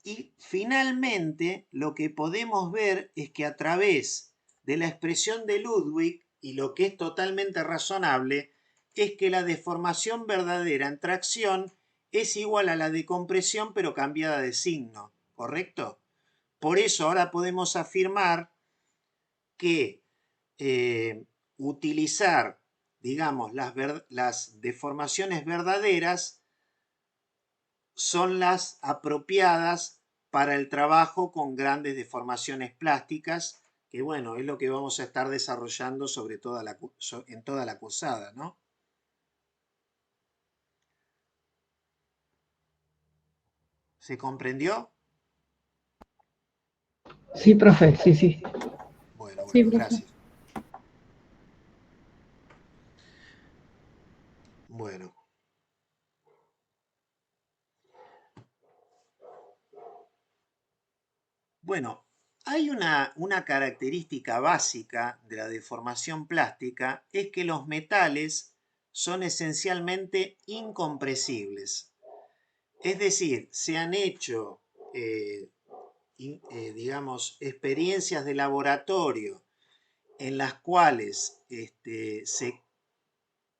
Speaker 1: Y finalmente lo que podemos ver es que a través de la expresión de Ludwig, y lo que es totalmente razonable, es que la deformación verdadera en tracción es igual a la de compresión pero cambiada de signo, ¿correcto? Por eso ahora podemos afirmar que utilizar, digamos, las deformaciones verdaderas son las apropiadas para el trabajo con grandes deformaciones plásticas, que bueno, es lo que vamos a estar desarrollando en toda la cursada, ¿no? ¿Se comprendió?
Speaker 4: Sí, profe, sí, sí.
Speaker 1: Bueno,
Speaker 3: Sí,
Speaker 1: bueno,
Speaker 3: profe.
Speaker 1: gracias. Bueno. Bueno, hay una característica básica de la deformación plástica, es que los metales son esencialmente incompresibles. Es decir, se han hecho, digamos, experiencias de laboratorio en las cuales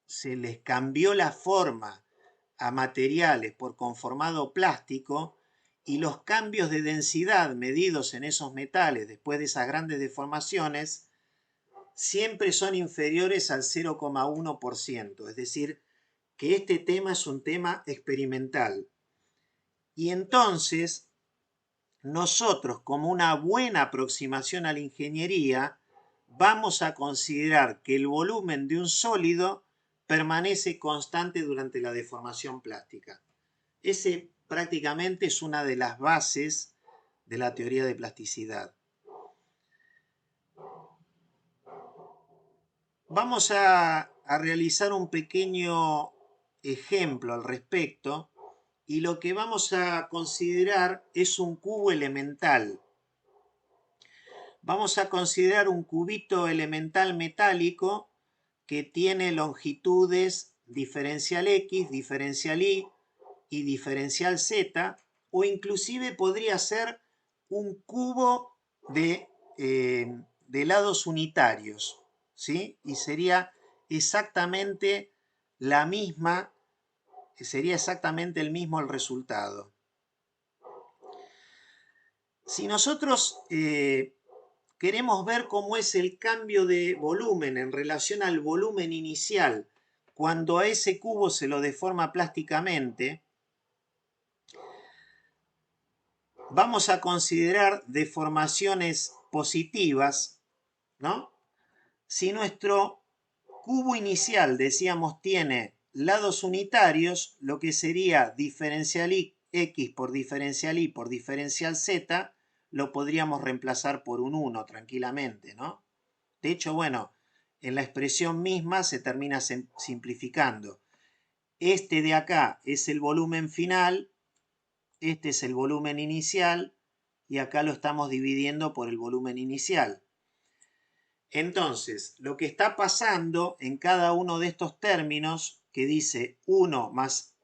Speaker 1: se les cambió la forma a materiales por conformado plástico y los cambios de densidad medidos en esos metales después de esas grandes deformaciones siempre son inferiores al 0,1%, es decir, que este tema es un tema experimental. Y entonces, nosotros, como una buena aproximación a la ingeniería, vamos a considerar que el volumen de un sólido permanece constante durante la deformación plástica. Ese prácticamente es una de las bases de la teoría de plasticidad. Vamos a realizar un pequeño ejemplo al respecto y lo que vamos a considerar es un cubo elemental. Vamos a considerar un cubito elemental metálico que tiene longitudes diferencial X, diferencial Y y diferencial Z, o inclusive podría ser un cubo de lados unitarios, ¿sí? Y sería exactamente la misma, sería exactamente el mismo el resultado. Si nosotros queremos ver cómo es el cambio de volumen en relación al volumen inicial cuando a ese cubo se lo deforma plásticamente, vamos a considerar deformaciones positivas, ¿no? Si nuestro cubo inicial, decíamos, tiene lados unitarios, lo que sería diferencial X por diferencial Y por diferencial Z, lo podríamos reemplazar por un 1 tranquilamente, ¿no? De hecho, bueno, en la expresión misma se termina simplificando. Este de acá es el volumen final, este es el volumen inicial y acá lo estamos dividiendo por el volumen inicial. Entonces, lo que está pasando en cada uno de estos términos que dice 1 más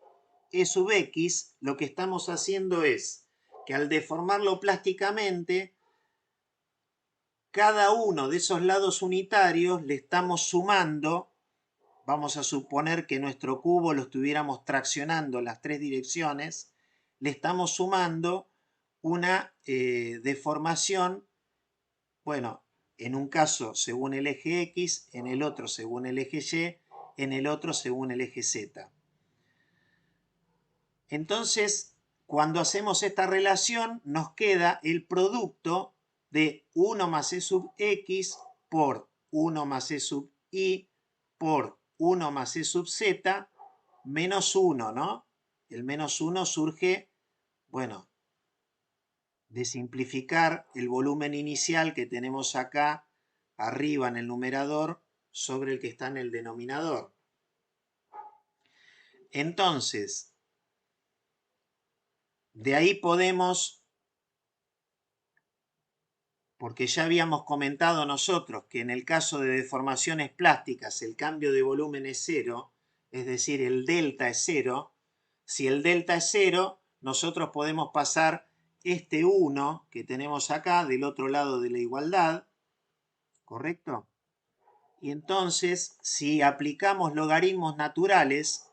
Speaker 1: E sub X, lo que estamos haciendo es que al deformarlo plásticamente, cada uno de esos lados unitarios le estamos sumando, vamos a suponer que nuestro cubo lo estuviéramos traccionando en las tres direcciones, le estamos sumando una deformación, bueno, en un caso según el eje X, en el otro según el eje Y, en el otro según el eje Z. Entonces, cuando hacemos esta relación, nos queda el producto de 1 más E sub X por 1 más E sub Y por 1 más E sub Z menos 1, ¿no? El menos 1 surge, bueno, de simplificar el volumen inicial que tenemos acá arriba en el numerador sobre el que está en el denominador. Entonces, de ahí podemos, porque ya habíamos comentado nosotros que en el caso de deformaciones plásticas el cambio de volumen es 0, es decir, el delta es 0. Si el delta es 0, nosotros podemos pasar este 1 que tenemos acá del otro lado de la igualdad, ¿correcto? Y entonces, si aplicamos logaritmos naturales,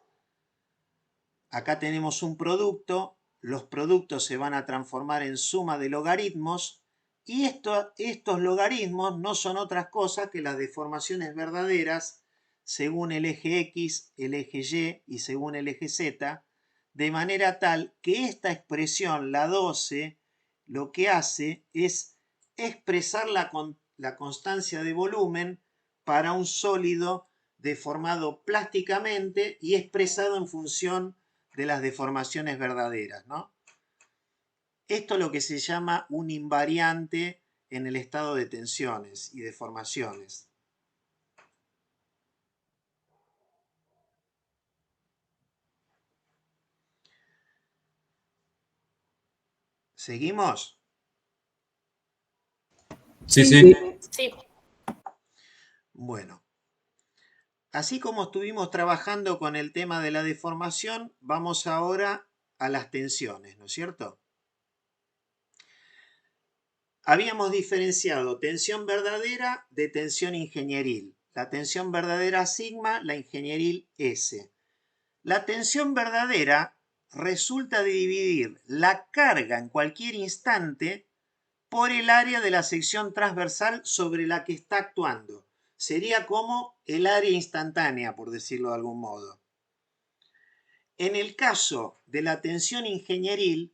Speaker 1: acá tenemos un producto, los productos se van a transformar en suma de logaritmos, y estos logaritmos no son otras cosas que las deformaciones verdaderas según el eje X, el eje Y y según el eje Z, de manera tal que esta expresión, la 12, lo que hace es expresar la constancia de volumen para un sólido deformado plásticamente y expresado en función de las deformaciones verdaderas, ¿no? Esto es lo que se llama un invariante en el estado de tensiones y deformaciones. ¿Seguimos?
Speaker 7: Sí, sí.
Speaker 3: Sí.
Speaker 1: Bueno, así como estuvimos trabajando con el tema de la deformación, vamos ahora a las tensiones, ¿no es cierto? Habíamos diferenciado tensión verdadera de tensión ingenieril. La tensión verdadera sigma, la ingenieril S. La tensión verdadera resulta de dividir la carga en cualquier instante por el área de la sección transversal sobre la que está actuando. Sería como el área instantánea, por decirlo de algún modo. En el caso de la tensión ingenieril,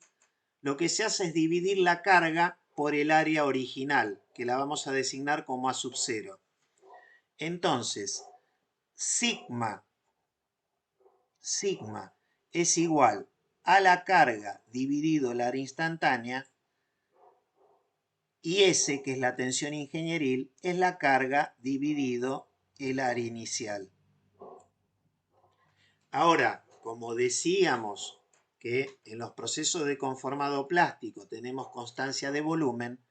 Speaker 1: lo que se hace es dividir la carga por el área original, que la vamos a designar como A sub 0. Entonces, sigma es igual a la carga dividido el área instantánea, y S, que es la tensión ingenieril, es la carga dividido el área inicial. Ahora, como decíamos que en los procesos de conformado plástico tenemos constancia de volumen,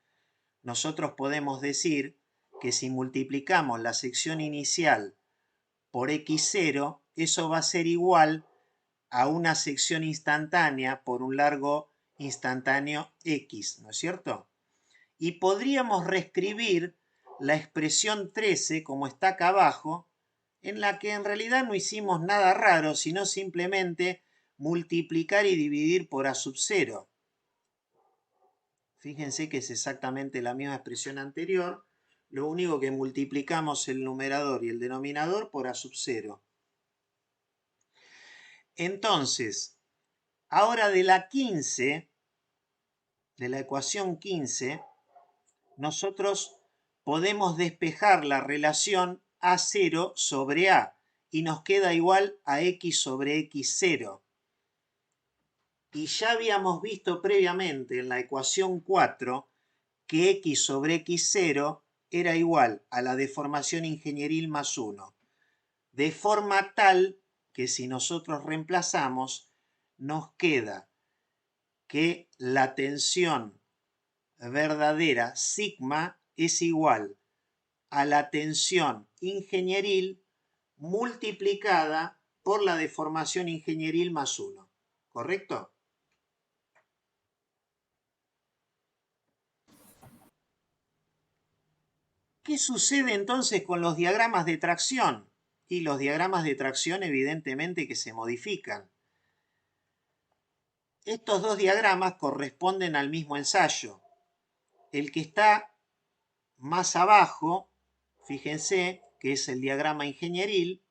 Speaker 1: nosotros podemos decir que si multiplicamos la sección inicial por x0, eso va a ser igual a una sección instantánea por un largo instantáneo x, ¿no es cierto? Y podríamos reescribir la expresión 13 como está acá abajo, en la que en realidad no hicimos nada raro, sino simplemente multiplicar y dividir por A sub 0. Fíjense que es exactamente la misma expresión anterior, lo único que multiplicamos el numerador y el denominador por A sub 0. Entonces, ahora de la 15, de la ecuación 15, nosotros podemos despejar la relación A0 sobre A y nos queda igual a X sobre X0. Y ya habíamos visto previamente en la ecuación 4 que X sobre X0 era igual a la deformación ingenieril más 1. De forma tal que si nosotros reemplazamos, nos queda que la tensión verdadera sigma es igual a la tensión ingenieril multiplicada por la deformación ingenieril más 1. ¿Correcto? ¿Qué sucede entonces con los diagramas de tracción? Y los diagramas de tracción evidentemente que se modifican. Estos dos diagramas corresponden al mismo ensayo. El que está más abajo, fíjense que es el diagrama ingenieril.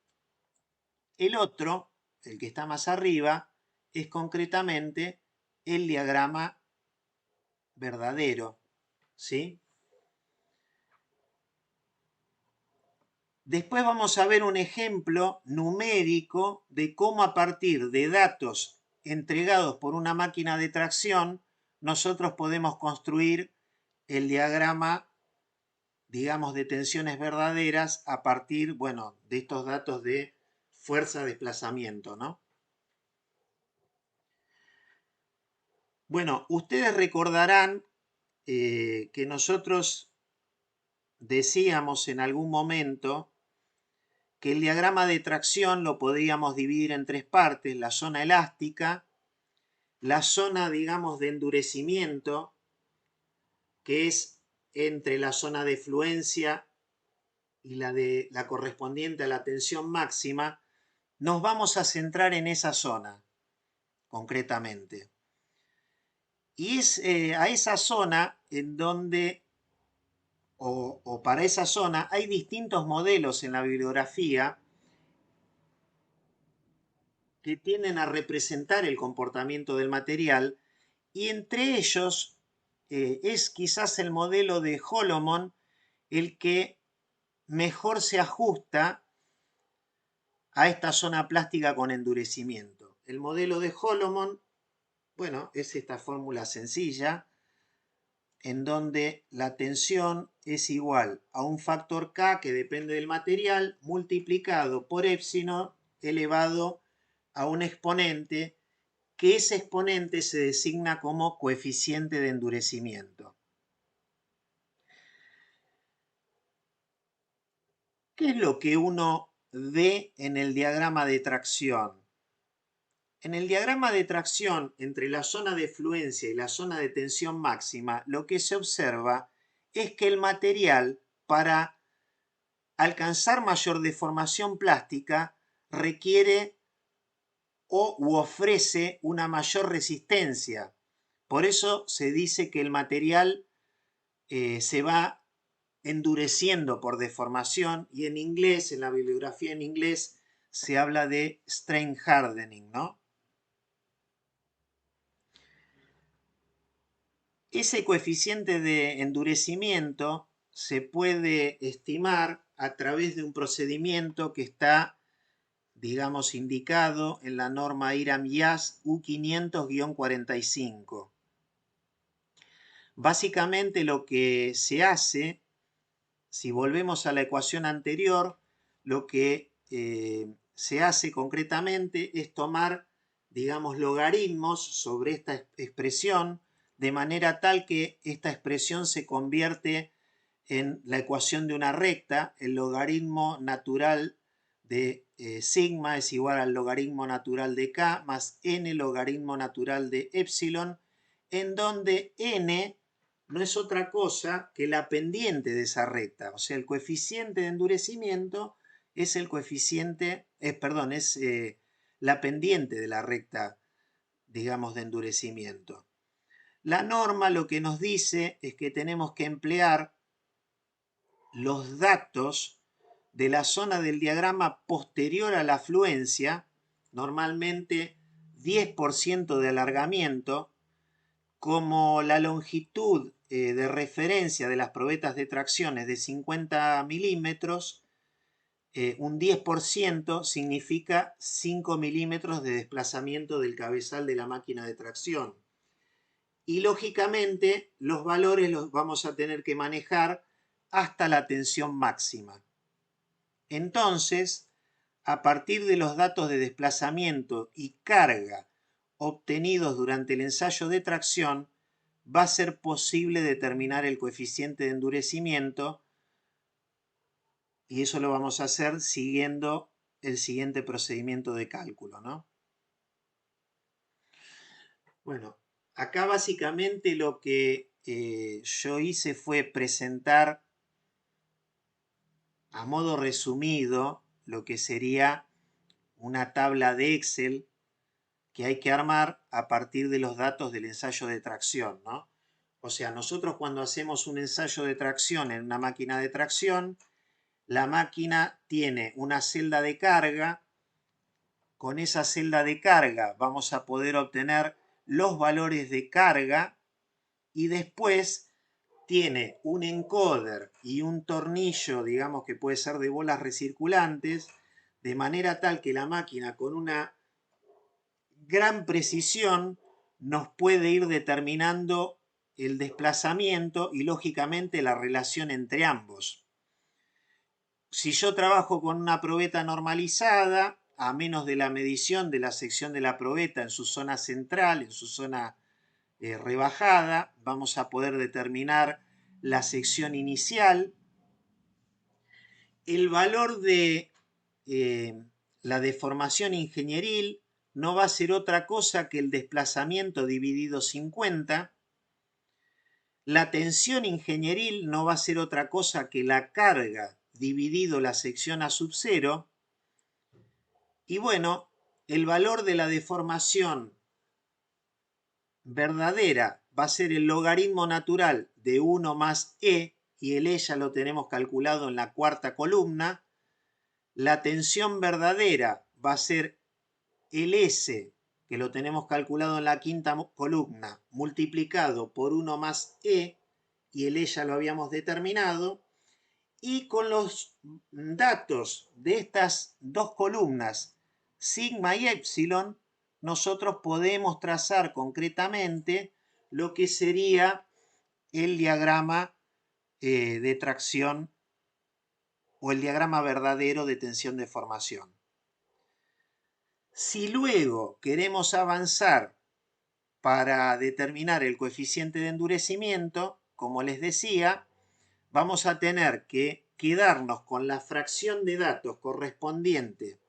Speaker 1: El otro, el que está más arriba, es concretamente el diagrama verdadero, ¿sí? Después vamos a ver un ejemplo numérico de cómo a partir de datos entregados por una máquina de tracción, nosotros podemos construir el diagrama, digamos, de tensiones verdaderas a partir, bueno, de estos datos de fuerza-desplazamiento, ¿no? Bueno, ustedes recordarán que nosotros decíamos en algún momento que el diagrama de tracción lo podríamos dividir en tres partes: la zona elástica, la zona, digamos, de endurecimiento, que es entre la zona de fluencia y la correspondiente a la tensión máxima, nos vamos a centrar en esa zona, concretamente. Y es a esa zona en donde, o para esa zona, hay distintos modelos en la bibliografía que tienden a representar el comportamiento del material, y entre ellos es quizás el modelo de Holomon el que mejor se ajusta a esta zona plástica con endurecimiento. El modelo de Holomon, bueno, es esta fórmula sencilla en donde la tensión es igual a un factor K que depende del material multiplicado por épsilon elevado a un exponente, que ese exponente se designa como coeficiente de endurecimiento. ¿Qué es lo que uno ve en el diagrama de tracción? En el diagrama de tracción entre la zona de fluencia y la zona de tensión máxima, lo que se observa es que el material, para alcanzar mayor deformación plástica, requiere u ofrece una mayor resistencia. Por eso se dice que el material se va endureciendo por deformación, y en inglés, en la bibliografía en inglés, se habla de strain hardening, ¿no? Ese coeficiente de endurecimiento se puede estimar a través de un procedimiento que está, digamos, indicado en la norma IRAM-YAS U500-45. Básicamente lo que se hace, si volvemos a la ecuación anterior, lo que se hace concretamente es tomar, digamos, logaritmos sobre esta expresión, de manera tal que esta expresión se convierte en la ecuación de una recta. El logaritmo natural de sigma es igual al logaritmo natural de k más n logaritmo natural de épsilon, en donde n no es otra cosa que la pendiente de esa recta. O sea, el coeficiente de endurecimiento es el coeficiente, es la pendiente de la recta, digamos, de endurecimiento. La norma lo que nos dice es que tenemos que emplear los datos de la zona del diagrama posterior a la fluencia, normalmente 10% de alargamiento, como la longitud de referencia de las probetas de tracción es de 50 milímetros, un 10% significa 5 milímetros de desplazamiento del cabezal de la máquina de tracción. Y lógicamente los valores los vamos a tener que manejar hasta la tensión máxima. Entonces, a partir de los datos de desplazamiento y carga obtenidos durante el ensayo de tracción, va a ser posible determinar el coeficiente de endurecimiento, y eso lo vamos a hacer siguiendo el siguiente procedimiento de cálculo, ¿no? Bueno, acá básicamente lo que yo hice fue presentar a modo resumido lo que sería una tabla de Excel que hay que armar a partir de los datos del ensayo de tracción, ¿no? O sea, nosotros cuando hacemos un ensayo de tracción en una máquina de tracción, la máquina tiene una celda de carga. Con esa celda de carga vamos a poder obtener los valores de carga, y después tiene un encoder y un tornillo, digamos, que puede ser de bolas recirculantes, de manera tal que la máquina con una gran precisión nos puede ir determinando el desplazamiento y lógicamente la relación entre ambos. Si yo trabajo con una probeta normalizada, a menos de la medición de la sección de la probeta en su zona central, en su zona rebajada, vamos a poder determinar la sección inicial. El valor de la deformación ingenieril no va a ser otra cosa que el desplazamiento dividido 50. La tensión ingenieril no va a ser otra cosa que la carga dividido la sección A sub 0. Y bueno, el valor de la deformación verdadera va a ser el logaritmo natural de 1 más E, y el E ya lo tenemos calculado en la cuarta columna. La tensión verdadera va a ser el S, que lo tenemos calculado en la quinta columna, multiplicado por 1 más E, y el E ya lo habíamos determinado. Y con los datos de estas dos columnas, sigma y epsilon, nosotros podemos trazar concretamente lo que sería el diagrama de tracción o el diagrama verdadero de tensión de formación. Si luego queremos avanzar para determinar el coeficiente de endurecimiento, como les decía, vamos a tener que quedarnos con la fracción de datos correspondiente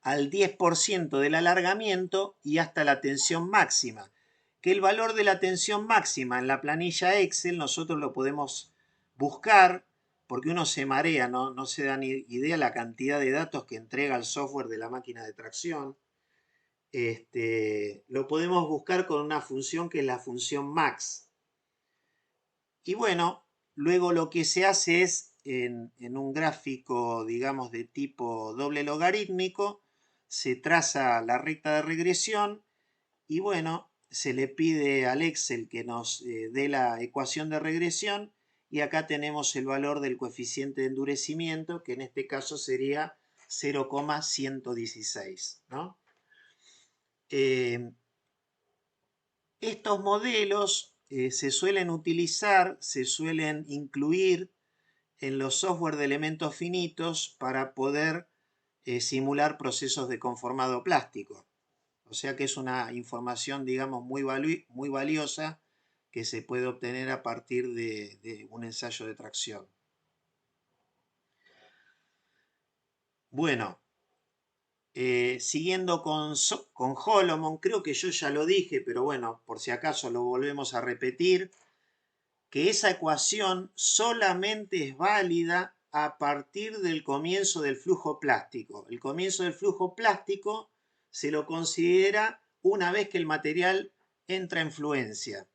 Speaker 1: al 10% del alargamiento y hasta la tensión máxima, que el valor de la tensión máxima en la planilla Excel nosotros lo podemos buscar, porque uno se marea, no se da ni idea la cantidad de datos que entrega el software de la máquina de tracción. Lo podemos buscar con una función que es la función max. Y bueno, luego lo que se hace es, en un gráfico, digamos, de tipo doble logarítmico, se traza la recta de regresión y bueno, se le pide al Excel que nos dé la ecuación de regresión, y acá tenemos el valor del coeficiente de endurecimiento, que en este caso sería 0,116, ¿no? Estos modelos se suelen utilizar, se suelen incluir en los software de elementos finitos para poder simular procesos de conformado plástico. O sea que es una información, digamos, muy valiosa que se puede obtener a partir de un ensayo de tracción. Bueno, siguiendo con Holomon, creo que yo ya lo dije, pero bueno, por si acaso lo volvemos a repetir, que esa ecuación solamente es válida a partir del comienzo del flujo plástico. El comienzo del flujo plástico se lo considera una vez que el material entra en fluencia,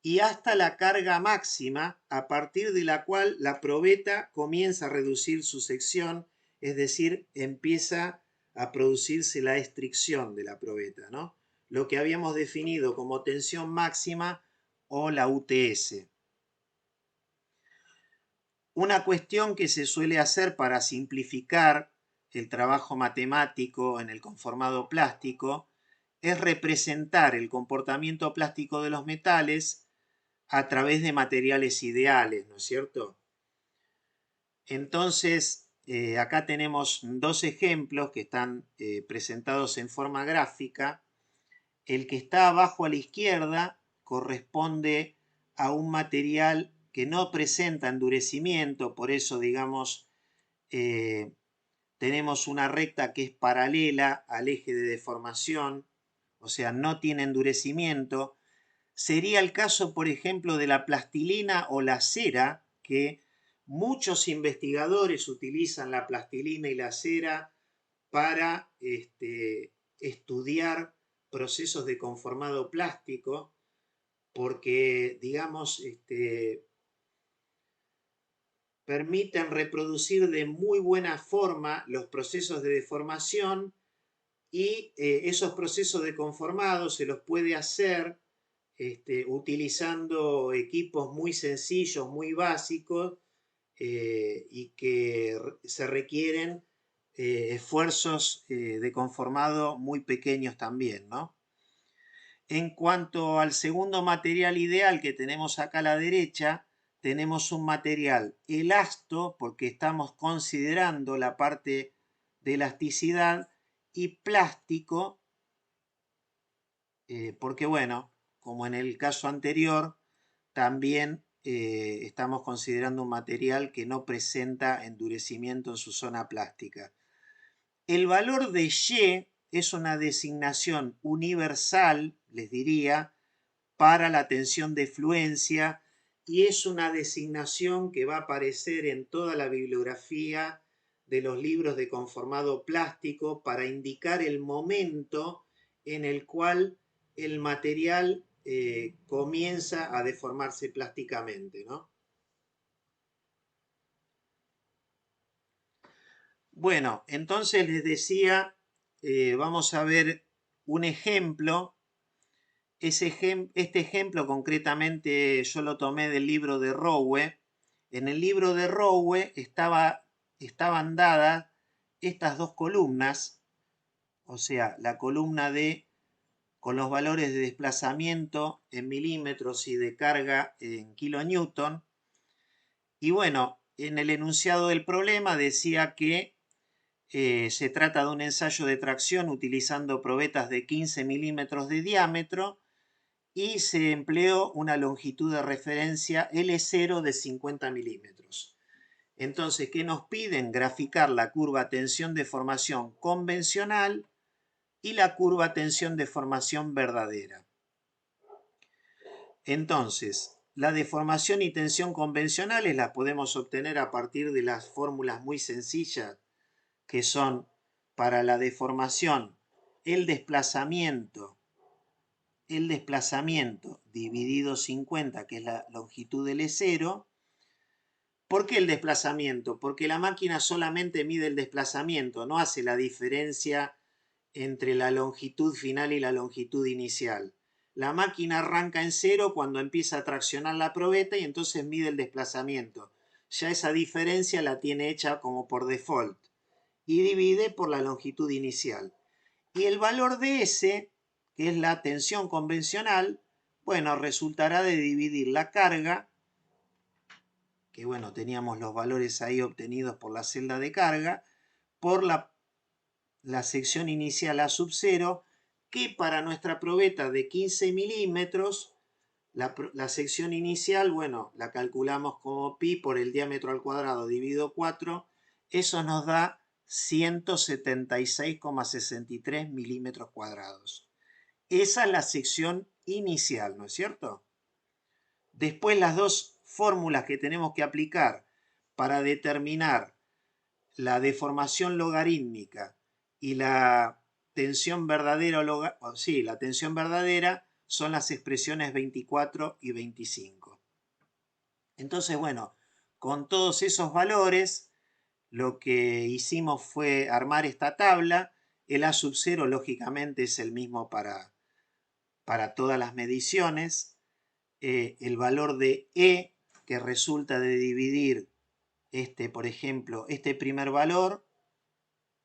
Speaker 1: y hasta la carga máxima, a partir de la cual la probeta comienza a reducir su sección, es decir, empieza a producirse la estricción de la probeta, ¿no? Lo que habíamos definido como tensión máxima o la UTS. Una cuestión que se suele hacer para simplificar el trabajo matemático en el conformado plástico es representar el comportamiento plástico de los metales a través de materiales ideales, ¿no es cierto? Entonces, acá tenemos dos ejemplos que están presentados en forma gráfica. El que está abajo a la izquierda corresponde a un material que no presenta endurecimiento, por eso, digamos, tenemos una recta que es paralela al eje de deformación, o sea, no tiene endurecimiento. Sería el caso, por ejemplo, de la plastilina o la cera, que muchos investigadores utilizan la plastilina y la cera para estudiar procesos de conformado plástico, porque, digamos, permiten reproducir de muy buena forma los procesos de deformación, y esos procesos de conformado se los puede hacer utilizando equipos muy sencillos, muy básicos, y que se requieren esfuerzos de conformado muy pequeños también, ¿no? En cuanto al segundo material ideal que tenemos acá a la derecha, tenemos un material elasto, porque estamos considerando la parte de elasticidad, y plástico, porque bueno, como en el caso anterior, también estamos considerando un material que no presenta endurecimiento en su zona plástica. El valor de Y es una designación universal, les diría, para la tensión de fluencia, y es una designación que va a aparecer en toda la bibliografía de los libros de conformado plástico para indicar el momento en el cual el material comienza a deformarse plásticamente, ¿no? Bueno, entonces les decía, vamos a ver un ejemplo. Este ejemplo concretamente yo lo tomé del libro de Rowe. En el libro de Rowe estaban dadas estas dos columnas, o sea, la columna D con los valores de desplazamiento en milímetros y de carga en kilonewton. Y bueno, en el enunciado del problema decía que se trata de un ensayo de tracción utilizando probetas de 15 milímetros de diámetro y se empleó una longitud de referencia L0 de 50 milímetros. Entonces, ¿qué nos piden? Graficar la curva tensión-deformación convencional y la curva tensión-deformación verdadera. Entonces, la deformación y tensión convencionales las podemos obtener a partir de las fórmulas muy sencillas que son para la deformación el desplazamiento dividido 50, que es la longitud del L0. ¿Por qué el desplazamiento? Porque la máquina solamente mide el desplazamiento, no hace la diferencia entre la longitud final y la longitud inicial. La máquina arranca en 0 cuando empieza a traccionar la probeta y entonces mide el desplazamiento. Ya esa diferencia la tiene hecha como por default y divide por la longitud inicial. Y el valor de S, que es la tensión convencional, bueno, resultará de dividir la carga, que bueno, teníamos los valores ahí obtenidos por la celda de carga, por la sección inicial A sub 0, que para nuestra probeta de 15 milímetros, la sección inicial, bueno, la calculamos como pi por el diámetro al cuadrado dividido 4, eso nos da 176,63 milímetros cuadrados. Esa es la sección inicial, ¿no es cierto? Después las dos fórmulas que tenemos que aplicar para determinar la deformación logarítmica y la tensión verdadera, la tensión verdadera son las expresiones 24 y 25. Entonces, bueno, con todos esos valores, lo que hicimos fue armar esta tabla. El A sub 0 lógicamente es el mismo para todas las mediciones. El valor de E, que resulta de dividir por ejemplo, este primer valor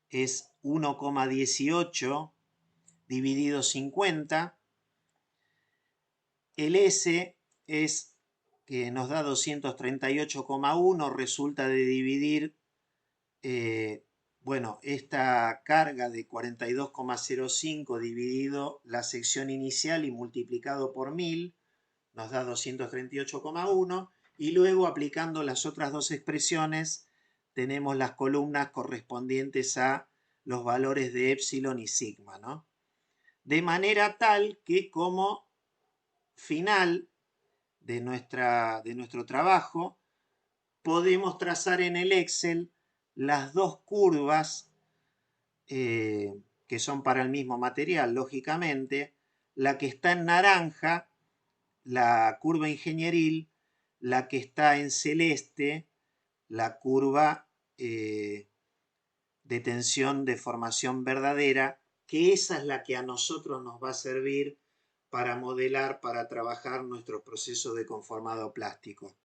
Speaker 1: es 1,18 dividido 50. El S es que nos da 238,1, resulta de dividir bueno, esta carga de 42,05 dividido la sección inicial y multiplicado por 1000 nos da 238,1 y luego aplicando las otras dos expresiones tenemos las columnas correspondientes a los valores de épsilon y sigma, ¿no? De manera tal que como final de nuestro trabajo podemos trazar en el Excel las dos curvas que son para el mismo material, lógicamente, la que está en naranja, la curva ingenieril, la que está en celeste, la curva de tensión de formación verdadera, que esa es la que a nosotros nos va a servir para modelar, para trabajar nuestro proceso de conformado plástico.